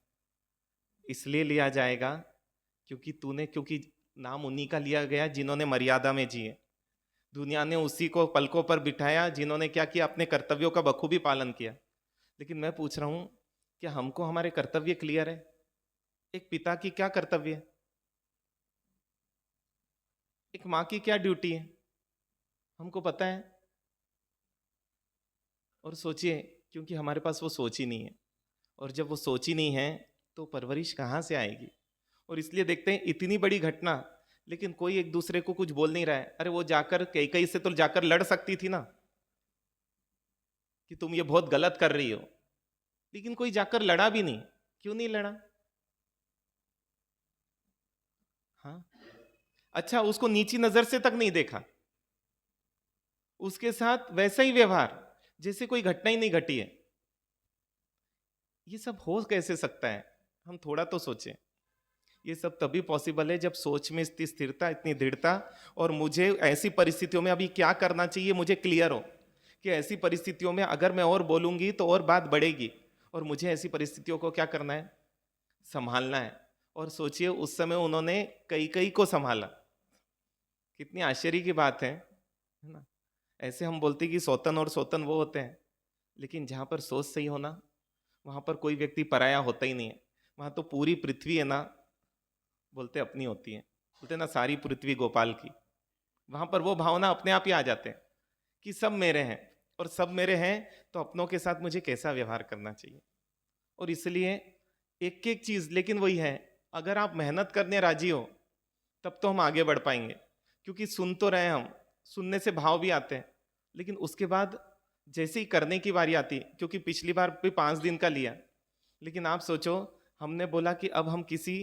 इसलिए लिया जाएगा क्योंकि नाम उन्हीं का लिया गया जिन्होंने मर्यादा में जिए। दुनिया ने उसी को पलकों पर बिठाया जिन्होंने क्या किया, अपने कर्तव्यों का बखूबी पालन किया। लेकिन मैं पूछ रहा हूं क्या हमको हमारे कर्तव्य क्लियर है? एक पिता की क्या कर्तव्य है, एक माँ की क्या ड्यूटी है, हमको पता है? और सोचिए क्योंकि हमारे पास वो सोच ही नहीं है, और जब वो सोच ही नहीं है तो परवरिश कहाँ से आएगी? और इसलिए देखते हैं इतनी बड़ी घटना, लेकिन कोई एक दूसरे को कुछ बोल नहीं रहा है। अरे वो जाकर कैकई से तो जाकर लड़ सकती थी ना कि तुम ये बहुत गलत कर रही हो, लेकिन कोई जाकर लड़ा भी नहीं। क्यों नहीं लड़ा? हाँ, अच्छा उसको नीची नजर से तक नहीं देखा, उसके साथ वैसा ही व्यवहार जैसे कोई घटना ही नहीं घटी है। ये सब हो कैसे सकता है? हम थोड़ा तो सोचें। ये सब तभी पॉसिबल है जब सोच में इतनी स्थिरता, इतनी दृढ़ता, और मुझे ऐसी परिस्थितियों में अभी क्या करना चाहिए मुझे क्लियर हो कि ऐसी परिस्थितियों में अगर मैं और बोलूंगी तो और बात बढ़ेगी, और मुझे ऐसी परिस्थितियों को क्या करना है, संभालना है। और सोचिए उस समय उन्होंने कई कई को संभाला, कितनी आश्चर्य की बात है है ना। ऐसे हम बोलते कि सौतन और सौतन वो होते हैं, लेकिन जहाँ पर सोच सही होना, वहाँ पर कोई व्यक्ति पराया होता ही नहीं है। वहाँ तो पूरी पृथ्वी है ना, बोलते अपनी होती है, बोलते ना सारी पृथ्वी गोपाल की। वहाँ पर वो भावना अपने आप ही आ जाते हैं कि सब मेरे हैं, और सब मेरे हैं तो अपनों के साथ मुझे कैसा व्यवहार करना चाहिए। और इसलिए एक एक चीज, लेकिन वही है, अगर आप मेहनत करने राजी हो तब तो हम आगे बढ़ पाएंगे। क्योंकि सुन तो रहे हैं हम, सुनने से भाव भी आते हैं, लेकिन उसके बाद जैसे ही करने की बारी आती, क्योंकि पिछली बार भी 5 दिन का लिया, लेकिन आप सोचो, हमने बोला कि अब हम किसी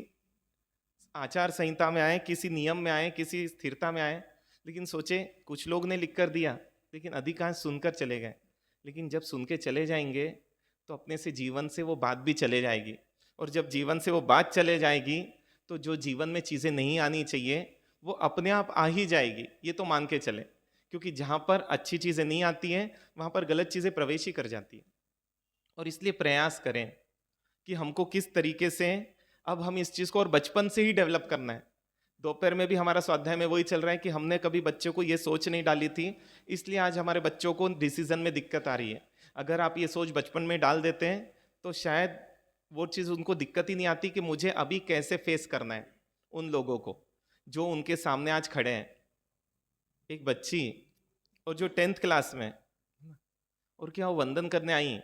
आचार संहिता में आए, किसी नियम में आए, किसी स्थिरता में आए, लेकिन सोचे कुछ लोग ने लिख कर दिया, लेकिन अधिकांश सुनकर चले गए। लेकिन जब सुन के चले जाएंगे तो अपने से जीवन से वो बात भी चले जाएगी, और जब जीवन से वो बात चले जाएगी तो जो जीवन में चीज़ें नहीं आनी चाहिए वो अपने आप आ ही जाएगी, ये तो मान के चले। क्योंकि जहाँ पर अच्छी चीज़ें नहीं आती हैं वहाँ पर गलत चीज़ें प्रवेश ही कर जाती हैं। और इसलिए प्रयास करें कि हमको किस तरीके से अब हम इस चीज़ को और बचपन से ही डेवलप करना है। दोपहर में भी हमारा स्वाध्याय में वही चल रहा है कि हमने कभी बच्चों को ये सोच नहीं डाली थी, इसलिए आज हमारे बच्चों को डिसीजन में दिक्कत आ रही है। अगर आप ये सोच बचपन में डाल देते हैं तो शायद वो चीज़ उनको दिक्कत ही नहीं आती कि मुझे अभी कैसे फेस करना है उन लोगों को जो उनके सामने आज खड़े हैं। एक बच्ची और जो 10th क्लास में, और क्या वो वंदन करने आई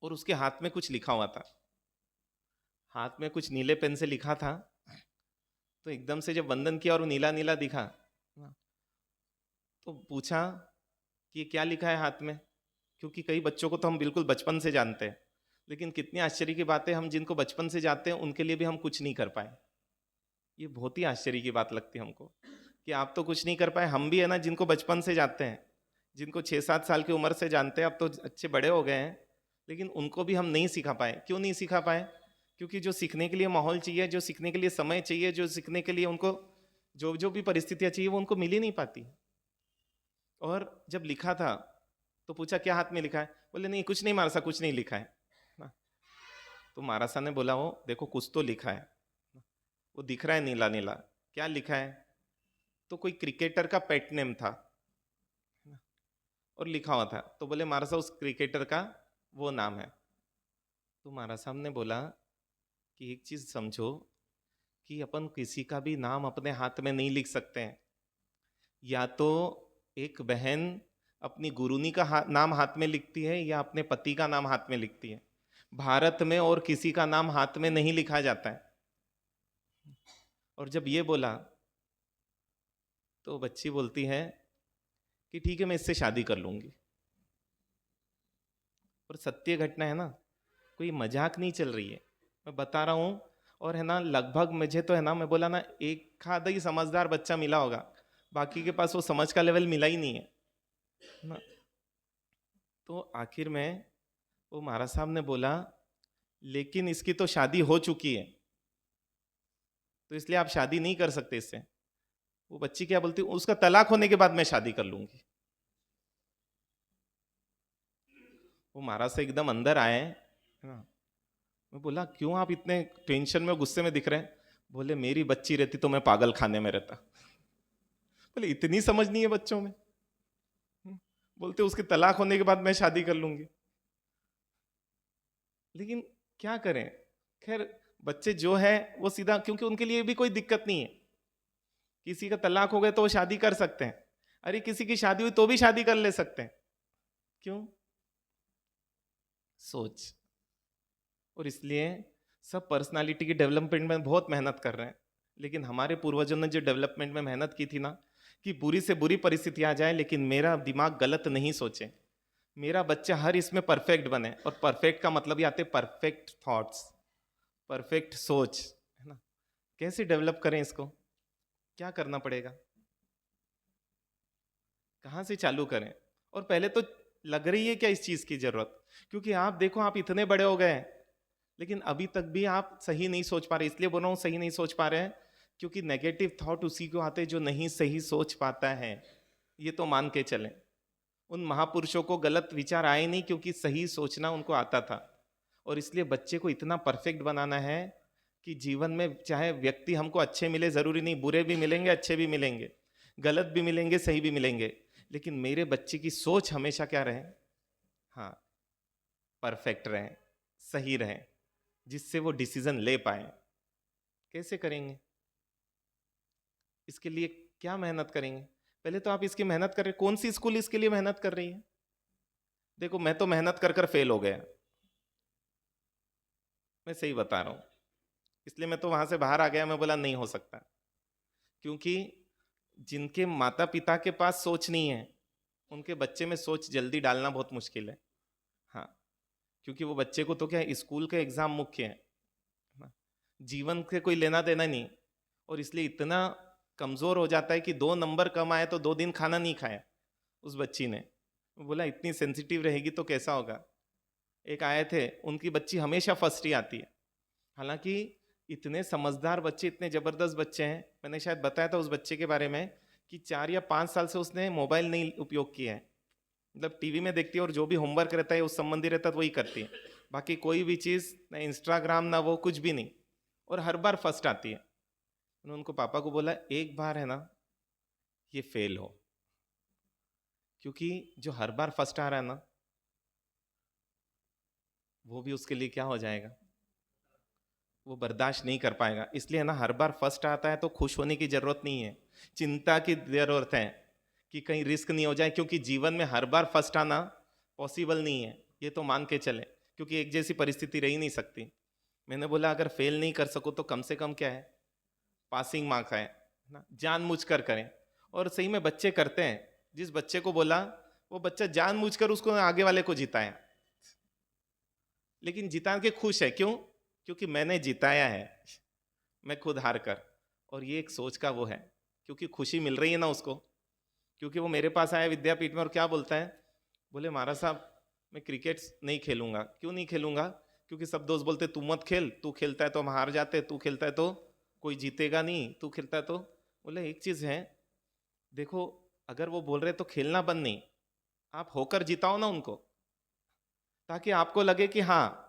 और उसके हाथ में कुछ लिखा हुआ था, हाथ में कुछ नीले पेन से लिखा था। तो एकदम से जब वंदन किया और वो नीला नीला दिखा, तो पूछा कि ये क्या लिखा है हाथ में। क्योंकि कई बच्चों को तो हम बिल्कुल बचपन से जानते हैं, लेकिन कितनी आश्चर्य की बात है, हम जिनको बचपन से जानते हैं उनके लिए भी हम कुछ नहीं कर पाए। ये बहुत ही आश्चर्य की बात लगती है हमको कि आप तो कुछ नहीं कर पाए, हम भी है ना जिनको बचपन से जानते हैं, जिनको 6-7 साल की उम्र से जानते हैं, अब तो अच्छे बड़े हो गए हैं, लेकिन उनको भी हम नहीं सिखा पाए। क्यों नहीं सिखा पाए? क्योंकि जो सीखने के लिए माहौल चाहिए, जो सीखने के लिए समय चाहिए, जो सीखने के लिए उनको जो जो भी परिस्थितियां चाहिए वो उनको मिल ही नहीं पाती। और जब लिखा था तो पूछा क्या हाथ में लिखा है, बोले नहीं कुछ नहीं मारसा, कुछ नहीं लिखा है ना। तो महाराजा ने बोला वो देखो कुछ तो लिखा है, वो दिख रहा है नीला नीला, क्या लिखा है? तो कोई क्रिकेटर का पेट नेम था और लिखा हुआ था। तो बोले महाराज साहब उस क्रिकेटर का वो नाम है। तो महाराज साहब ने बोला कि एक चीज समझो कि अपन किसी का भी नाम अपने हाथ में नहीं लिख सकते हैं। या तो एक बहन अपनी गुरुनी का नाम हाथ में लिखती है या अपने पति का नाम हाथ में लिखती है। भारत में और किसी का नाम हाथ में नहीं लिखा जाता है। और जब ये बोला तो बच्ची बोलती है कि ठीक है मैं इससे शादी कर लूंगी। और सत्य घटना है ना, कोई मजाक नहीं चल रही है, मैं बता रहा हूँ। और है ना लगभग मुझे तो है ना, मैं बोला ना एक आधा ही समझदार बच्चा मिला होगा, बाकी के पास वो समझ का लेवल मिला ही नहीं है ना। तो आखिर में वो महाराज साहब ने बोला लेकिन इसकी तो शादी हो चुकी है, तो इसलिए आप शादी नहीं कर सकते इससे। वो बच्ची क्या बोलती, उसका तलाक होने के बाद मैं शादी कर लूंगी। वो महाराज से एकदम अंदर आए है ना। मैं बोला क्यों आप इतने टेंशन में गुस्से में दिख रहे हैं? बोले मेरी बच्ची रहती तो मैं पागल खाने में रहता। बोले इतनी समझ नहीं है बच्चों में? बोलते उसके तलाक होने के बाद मैं शादी कर लूंगी। लेकिन क्या करें, खैर बच्चे जो है वो सीधा, क्योंकि उनके लिए भी कोई दिक्कत नहीं है। किसी का तलाक हो गया तो वो शादी कर सकते हैं, अरे किसी की शादी हुई तो भी शादी कर ले सकते हैं। क्यों? सोच। और इसलिए सब पर्सनालिटी की डेवलपमेंट में बहुत मेहनत कर रहे हैं, लेकिन हमारे पूर्वजों ने जो डेवलपमेंट में मेहनत की थी ना, कि बुरी से बुरी परिस्थिति आ जाए लेकिन मेरा दिमाग गलत नहीं सोचे, मेरा बच्चा हर इसमें परफेक्ट बने। और परफेक्ट का मतलब ये आते परफेक्ट थॉट्स, परफेक्ट सोच, है ना। कैसे डेवलप करें इसको, क्या करना पड़ेगा, कहाँ से चालू करें? और पहले तो लग रही है क्या इस चीज की जरूरत? क्योंकि आप देखो आप इतने बड़े हो गए हैं लेकिन अभी तक भी आप सही नहीं सोच पा रहे। इसलिए बोल रहा हूँ सही नहीं सोच पा रहे हैं क्योंकि नेगेटिव थॉट उसी को आते जो नहीं सही सोच पाता है। ये तो मान के चलें उन महापुरुषों को गलत विचार आए नहीं क्योंकि सही सोचना उनको आता था। और इसलिए बच्चे को इतना परफेक्ट बनाना है कि जीवन में चाहे व्यक्ति हमको अच्छे मिले, जरूरी नहीं बुरे भी मिलेंगे अच्छे भी मिलेंगे, गलत भी मिलेंगे, सही भी मिलेंगे, लेकिन मेरे बच्चे की सोच हमेशा क्या रहे? हाँ, परफेक्ट रहे, सही रहे, जिससे वो डिसीजन ले पाए। कैसे करेंगे? इसके लिए क्या मेहनत करेंगे? पहले तो आप इसकी मेहनत कर रहे, कौन सी स्कूल इसके लिए मेहनत कर रही है? देखो, मैं तो मेहनत कर कर फेल हो गया, मैं सही बता रहा हूं, इसलिए मैं तो वहां से बाहर आ गया। मैं बोला नहीं हो सकता, क्योंकि जिनके माता पिता के पास सोच नहीं है, उनके बच्चे में सोच जल्दी डालना बहुत मुश्किल है। हाँ, क्योंकि वो बच्चे को तो क्या है, स्कूल के एग्जाम मुख्य है ना, जीवन के कोई लेना देना नहीं, और इसलिए इतना कमजोर हो जाता है कि 2 नंबर कम आए तो 2 दिन खाना नहीं खाया उस बच्ची ने। बोला इतनी सेंसिटिव रहेगी तो कैसा होगा। एक आए थे, उनकी बच्ची हमेशा फर्स्ट ही आती है, हालांकि इतने समझदार बच्चे, इतने जबरदस्त बच्चे हैं। मैंने शायद बताया था उस बच्चे के बारे में कि 4 या 5 साल से उसने मोबाइल नहीं उपयोग किया है, मतलब टीवी में देखती है और जो भी होमवर्क रहता है उस संबंधी रहता है वही करती है, बाकी कोई भी चीज़ ना इंस्टाग्राम ना वो कुछ भी नहीं, और हर बार फर्स्ट आती है। उन्होंने उनको पापा को बोला एक बार है ना ये फेल हो, क्योंकि जो हर बार फर्स्ट आ रहा है ना वो भी उसके लिए क्या हो जाएगा, वो बर्दाश्त नहीं कर पाएगा। इसलिए ना हर बार फर्स्ट आता है तो खुश होने की जरूरत नहीं है, चिंता की जरूरत है कि कहीं रिस्क नहीं हो जाए, क्योंकि जीवन में हर बार फर्स्ट आना पॉसिबल नहीं है, ये तो मान के चले, क्योंकि एक जैसी परिस्थिति रही नहीं सकती। मैंने बोला अगर फेल नहीं कर सको तो कम से कम क्या है, पासिंग मार्क है ना, जानबूझ कर करें। और सही में बच्चे करते हैं, जिस बच्चे को बोला वो बच्चा जानबूझकर उसको आगे वाले को जिताया, लेकिन जिता के खुश है। क्यों? क्योंकि मैंने जिताया है, मैं खुद हार कर। और ये एक सोच का वो है, क्योंकि खुशी मिल रही है ना उसको। क्योंकि वो मेरे पास आया विद्यापीठ में और क्या बोलता है, बोले महाराज साहब मैं क्रिकेट नहीं खेलूंगा। क्यों नहीं खेलूंगा? क्योंकि सब दोस्त बोलते तू मत खेल, तू खेलता है तो हम हार जाते, तू खेलता है तो कोई जीतेगा नहीं, तू खेलता है तो। बोले एक चीज है, देखो अगर वो बोल रहे तो खेलना बंद नहीं, आप होकर जिताओ ना उनको, ताकि आपको लगे कि हाँ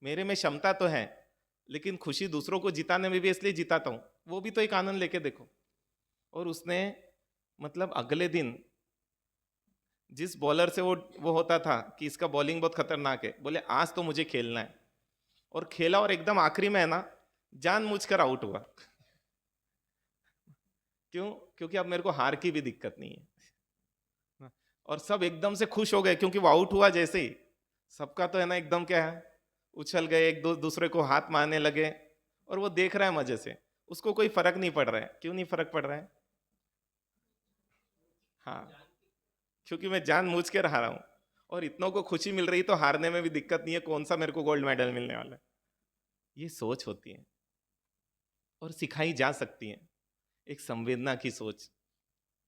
मेरे में क्षमता तो है, लेकिन खुशी दूसरों को जिताने में भी इसलिए जिताता हूं, वो भी तो एक आनंद लेके देखो। और उसने मतलब अगले दिन जिस बॉलर से वो होता था कि इसका बॉलिंग बहुत खतरनाक है, बोले आज तो मुझे खेलना है, और खेला, और एकदम आखिरी में है ना जानबूझकर आउट हुआ। क्यों? क्योंकि अब मेरे को हार की भी दिक्कत नहीं है। और सब एकदम से खुश हो गए, क्योंकि वो आउट हुआ जैसे ही सबका तो है ना एकदम क्या है, उछल गए, एक दूसरे को हाथ मारने लगे, और वो देख रहा है मजे से, उसको कोई फर्क नहीं पड़ रहा है। क्यों नहीं फर्क पड़ रहा है? हाँ, क्योंकि मैं जानबूझ के रहा हूं, और इतनों को खुशी मिल रही तो हारने में भी दिक्कत नहीं है, कौन सा मेरे को गोल्ड मेडल मिलने वाला है। ये सोच होती है और सिखाई जा सकती है। एक संवेदना की सोच,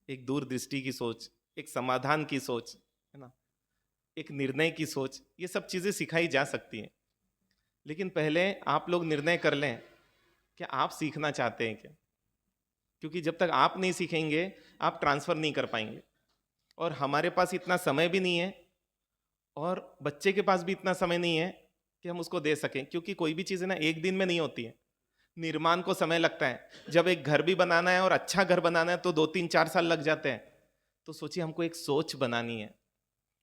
एक दूरदृष्टि की सोच, एक समाधान की सोच, है ना, एक निर्णय की सोच, ये सब चीजें सिखाई जा सकती हैं। लेकिन पहले आप लोग निर्णय कर लें कि आप सीखना चाहते हैं क्या, क्योंकि जब तक आप नहीं सीखेंगे आप ट्रांसफर नहीं कर पाएंगे। और हमारे पास इतना समय भी नहीं है, और बच्चे के पास भी इतना समय नहीं है कि हम उसको दे सकें, क्योंकि कोई भी चीज़ है ना एक दिन में नहीं होती है, निर्माण को समय लगता है। जब एक घर भी बनाना है और अच्छा घर बनाना है तो 2-3-4 साल लग जाते हैं। तो सोचिए हमको एक सोच बनानी है,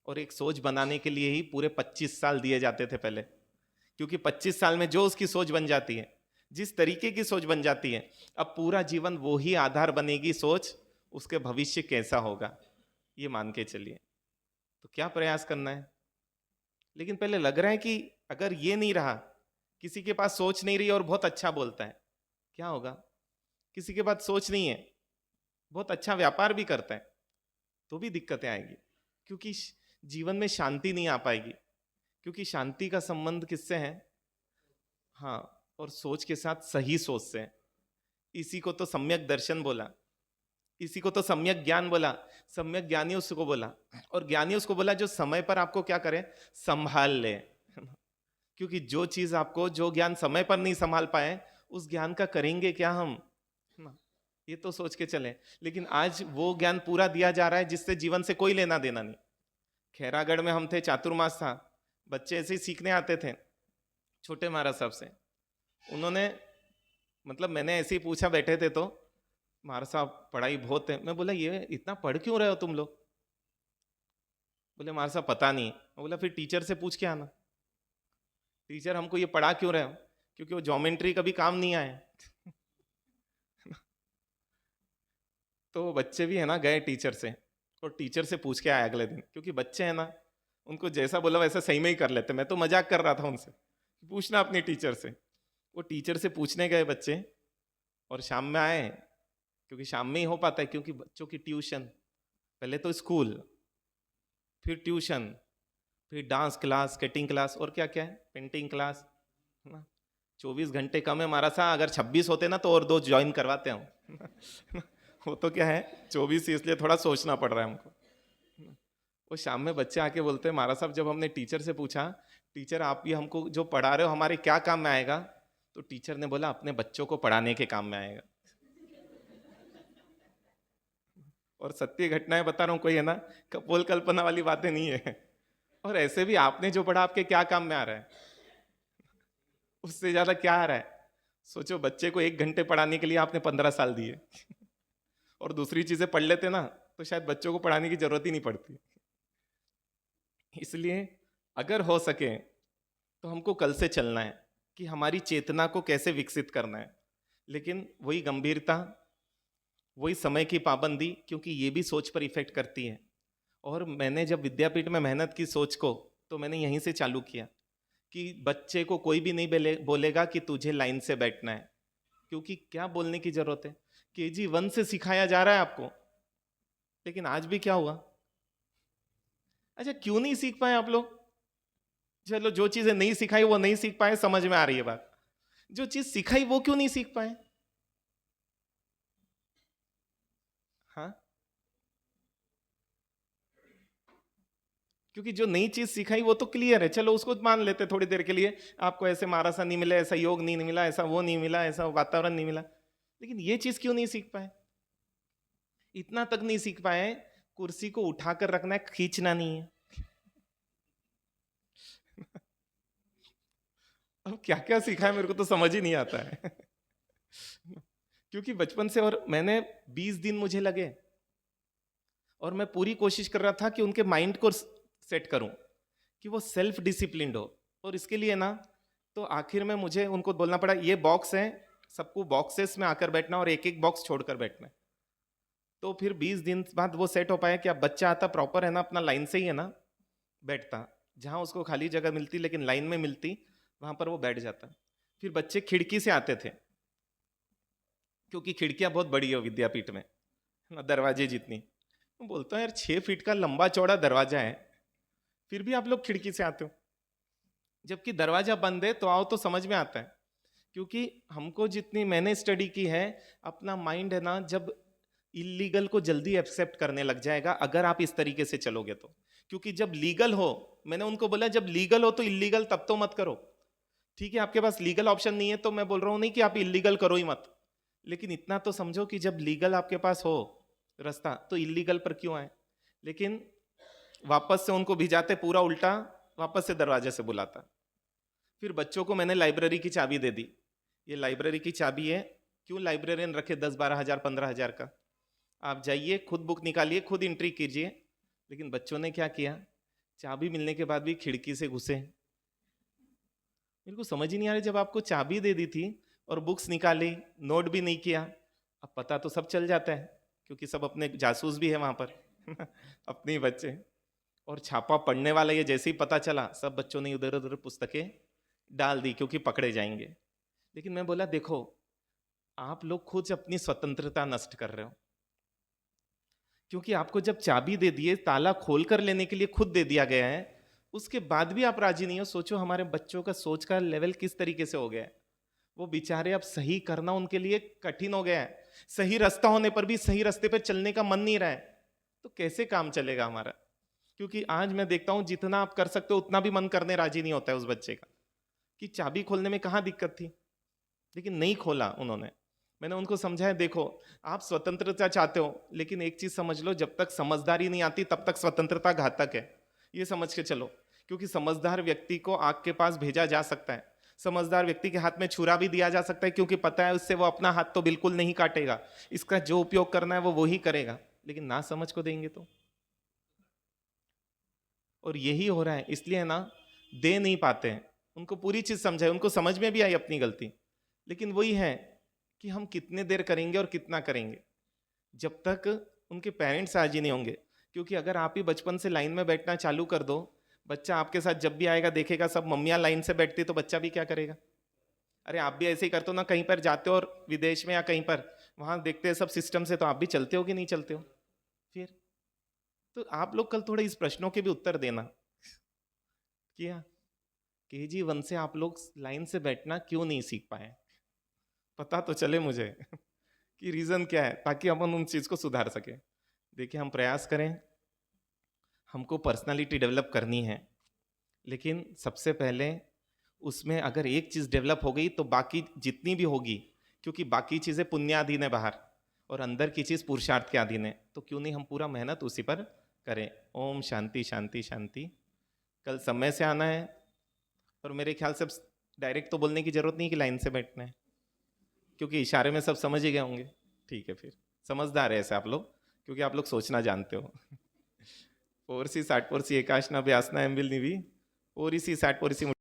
और एक सोच बनाने के लिए ही पूरे 25 साल दिए जाते थे पहले, क्योंकि 25 साल में जो उसकी सोच बन जाती है, जिस तरीके की सोच बन जाती है, अब पूरा जीवन वो ही आधार बनेगी सोच, उसके भविष्य कैसा होगा ये मान के चलिए। तो क्या प्रयास करना है? लेकिन पहले लग रहा है कि अगर ये नहीं रहा, किसी के पास सोच नहीं रही और बहुत अच्छा बोलता है, क्या होगा? किसी के पास सोच नहीं है, बहुत अच्छा व्यापार भी करता है, तो भी दिक्कतें आएगी, क्योंकि जीवन में शांति नहीं आ पाएगी। क्योंकि शांति का संबंध किससे है? हाँ, और सोच के साथ सही सोच से है। इसी को तो सम्यक दर्शन बोला, इसी को तो सम्यक ज्ञान बोला। सम्यक ज्ञानी उसको बोला, और ज्ञानी उसको बोला जो समय पर आपको क्या करे, संभाल ले। क्योंकि जो चीज आपको, जो ज्ञान समय पर नहीं संभाल पाए, उस ज्ञान का करेंगे क्या हम, ये तो सोच के चले। लेकिन आज वो ज्ञान पूरा दिया जा रहा है जिससे जीवन से कोई लेना देना नहीं। खैरागढ़ में हम थे, चातुर्मास था, बच्चे ऐसे ही सीखने आते थे छोटे महाराज साहब से। उन्होंने मतलब मैंने ऐसे ही पूछा, बैठे थे तो मार साहब पढ़ाई बहुत है। मैं बोला ये इतना पढ़ क्यों रहे हो तुम लोग? बोले मार साहब पता नहीं। मैं बोला फिर टीचर से पूछ के आना, टीचर हमको ये पढ़ा क्यों रहे हो? क्योंकि वो ज्योमेट्री कभी काम नहीं आए। तो वो बच्चे भी है ना गए टीचर से, और टीचर से पूछ के आए अगले दिन, क्योंकि बच्चे हैं ना, उनको जैसा बोला वैसा सही में ही कर लेते। मैं तो मजाक कर रहा था उनसे, पूछना अपने टीचर से। वो टीचर से पूछने गए बच्चे, और शाम में आए, क्योंकि शाम में ही हो पाता है, क्योंकि बच्चों की ट्यूशन, पहले तो स्कूल, फिर ट्यूशन, फिर डांस क्लास, स्केटिंग क्लास, और क्या क्या है, पेंटिंग क्लास, है ना। 24 घंटे कम है हमारा सा, अगर 26 होते ना तो और 2 ज्वाइन करवाते हम। वो तो क्या है 24, इसलिए थोड़ा सोचना पड़ रहा है हमको। वो शाम में बच्चे आके बोलते हैं महाराज साहब, जब हमने टीचर से पूछा, टीचर आप ये हमको जो पढ़ा रहे हो हमारे क्या काम में आएगा? तो टीचर ने बोला अपने बच्चों को पढ़ाने के काम में आएगा। और सत्य घटनाएं बता रहा हूँ, कोई है ना कपोल कल्पना वाली बातें नहीं है। और ऐसे भी आपने जो पढ़ा आपके क्या काम में आ रहा है? उससे ज्यादा क्या आ रहा है? सोचो, बच्चे को 1 घंटे पढ़ाने के लिए आपने 15 साल दिए। और दूसरी चीजें पढ़ लेते ना तो शायद बच्चों को पढ़ाने की जरूरत ही नहीं पड़ती। इसलिए अगर हो सके तो हमको कल से चलना है कि हमारी चेतना को कैसे विकसित करना है, लेकिन वही गंभीरता, वही समय की पाबंदी, क्योंकि ये भी सोच पर इफेक्ट करती है। और मैंने जब विद्यापीठ में मेहनत की सोच को, तो मैंने यहीं से चालू किया कि बच्चे को कोई भी नहीं बोलेगा कि तुझे लाइन से बैठना है, क्योंकि क्या बोलने की जरूरत है, KG 1 से सिखाया जा रहा है आपको। लेकिन आज भी क्या हुआ? अच्छा, क्यों नहीं सीख पाए आप लोग? चलो, जो चीजें नहीं सिखाई वो नहीं सीख पाए, समझ में आ रही है बात। जो चीज सिखाई वो क्यों नहीं सीख पाए? हाँ, क्योंकि जो नई चीज सिखाई वो तो क्लियर है, चलो उसको मान लेते थोड़ी देर के लिए। आपको ऐसे मारा सा नहीं मिला, ऐसा योग नहीं मिला, ऐसा वो नहीं मिला, ऐसा वातावरण नहीं मिला, लेकिन ये चीज क्यों नहीं सीख पाए? इतना तक नहीं सीख पाए, कुर्सी को उठाकर रखना है, खींचना नहीं है। अब क्या क्या सीखा है मेरे को तो समझ ही नहीं आता है। क्योंकि बचपन से, और मैंने 20 दिन मुझे लगे, और मैं पूरी कोशिश कर रहा था कि उनके माइंड को सेट करूं कि वो सेल्फ डिसिप्लिन्ड हो। और इसके लिए ना, तो आखिर में मुझे उनको बोलना पड़ा, ये बॉक्स है, सबको बॉक्सेस में आकर बैठना और एक एक बॉक्स छोड़कर बैठना है। तो फिर 20 दिन बाद वो सेट हो पाया कि अब बच्चा आता प्रॉपर है ना, अपना लाइन से ही है ना बैठता, जहां उसको खाली जगह मिलती लेकिन लाइन में मिलती, वहां पर वो बैठ जाता। फिर बच्चे खिड़की से आते थे, क्योंकि खिड़कियां बहुत बड़ी है विद्यापीठ में, है ना, दरवाजे जितनी। मैं बोलता हूँ यार 6 फीट का लंबा चौड़ा दरवाजा है, फिर भी आप लोग खिड़की से आते हो। जबकि दरवाजा बंद है तो आओ तो समझ में आता है। क्योंकि हमको, जितनी मैंने स्टडी की है, अपना माइंड है ना, जब इलीगल को जल्दी एक्सेप्ट करने लग जाएगा अगर आप इस तरीके से चलोगे तो। क्योंकि जब लीगल हो, मैंने उनको बोला जब लीगल हो तो इलीगल तब तो मत करो। ठीक है, आपके पास लीगल ऑप्शन नहीं है तो मैं बोल रहा हूं नहीं कि आप इलीगल करो ही मत, लेकिन इतना तो समझो कि जब लीगल आपके पास हो रास्ता तो इलीगल पर क्यों आए। लेकिन वापस से उनको भिजाते पूरा उल्टा, वापस से दरवाजे से बुलाता। फिर बच्चों को मैंने लाइब्रेरी की चाबी दे दी, ये लाइब्रेरी की चाबी है, क्यों लाइब्रेरियन रखे 10-12 हज़ार 15 हज़ार का, आप जाइए खुद बुक निकालिए, खुद एंट्री कीजिए। लेकिन बच्चों ने क्या किया, चाबी मिलने के बाद भी खिड़की से घुसे। मेरे को समझ ही नहीं आ रहा, जब आपको चाबी दे दी थी और बुक्स निकाली, नोट भी नहीं किया, अब पता तो सब चल जाता है, क्योंकि सब अपने जासूस भी है वहां पर। अपने ही बच्चे। और छापा पढ़ने वाला ये जैसे ही पता चला, सब बच्चों ने उधर उधर पुस्तकें डाल दी, क्योंकि पकड़े जाएंगे। लेकिन मैं बोला देखो, आप लोग खुद अपनी स्वतंत्रता नष्ट कर रहे हो, क्योंकि आपको जब चाबी दे दिए, ताला खोल कर लेने के लिए खुद दे दिया गया है, उसके बाद भी आप राजी नहीं हो। सोचो हमारे बच्चों का सोच का लेवल किस तरीके से हो गया है। वो बेचारे अब सही करना उनके लिए कठिन हो गया है, सही रास्ता होने पर भी सही रास्ते पर चलने का मन नहीं रहा है, तो कैसे काम चलेगा हमारा। क्योंकि आज मैं देखता हूं जितना आप कर सकते हो उतना भी मन करने राजी नहीं होता है उस बच्चे का, कि चाबी खोलने में कहाँ दिक्कत थी, लेकिन नहीं खोला उन्होंने। मैंने उनको समझाया देखो, आप स्वतंत्रता चाहते हो, लेकिन एक चीज समझ लो, जब तक समझदारी नहीं आती तब तक स्वतंत्रता घातक है, ये समझ के चलो। क्योंकि समझदार व्यक्ति को आग के पास भेजा जा सकता है, समझदार व्यक्ति के हाथ में छुरा भी दिया जा सकता है, क्योंकि पता है उससे वो अपना हाथ तो बिल्कुल नहीं काटेगा, इसका जो उपयोग करना है वो वही करेगा। लेकिन ना समझ को देंगे तो, और यही हो रहा है, इसलिए ना दे नहीं पाते हैं। उनको पूरी चीज समझाए, उनको समझ में भी आई अपनी गलती, लेकिन वही है कि हम कितने देर करेंगे और कितना करेंगे, जब तक उनके पेरेंट्स राजी नहीं होंगे। क्योंकि अगर आप ही बचपन से लाइन में बैठना चालू कर दो, बच्चा आपके साथ जब भी आएगा देखेगा सब मम्मियां लाइन से बैठती, तो बच्चा भी क्या करेगा? अरे आप भी ऐसे ही करते हो ना, कहीं पर जाते हो और विदेश में या कहीं पर, वहां देखते हैं सब सिस्टम से, तो आप भी चलते हो कि नहीं चलते हो? फिर तो आप लोग कल थोड़े इस प्रश्नों के भी उत्तर देना, किया KG1 से आप लोग लाइन से बैठना क्यों नहीं सीख पाए, पता तो चले मुझे कि रीजन क्या है, ताकि अपन उन चीज को सुधार सके। देखिए, हम प्रयास करें, हमको पर्सनालिटी डेवलप करनी है, लेकिन सबसे पहले उसमें अगर एक चीज डेवलप हो गई तो बाकी जितनी भी होगी, क्योंकि बाकी चीजें पुण्याधीन है बाहर, और अंदर की चीज पुरुषार्थ के अधीन है, तो क्यों नहीं हम पूरा मेहनत उसी पर करें। ओम शांति शांति शांति। कल समय से आना है, और मेरे ख्याल से डायरेक्ट तो बोलने की जरूरत नहीं कि लाइन से बैठना है, क्योंकि इशारे में सब समझ ही गए होंगे। ठीक है, फिर समझदार है ऐसे आप लोग, क्योंकि आप लोग सोचना जानते हो। पोरसी 60 पोरसी एकाशना व्यासना एम्बिल निवी पोरिसी 60 पोरसी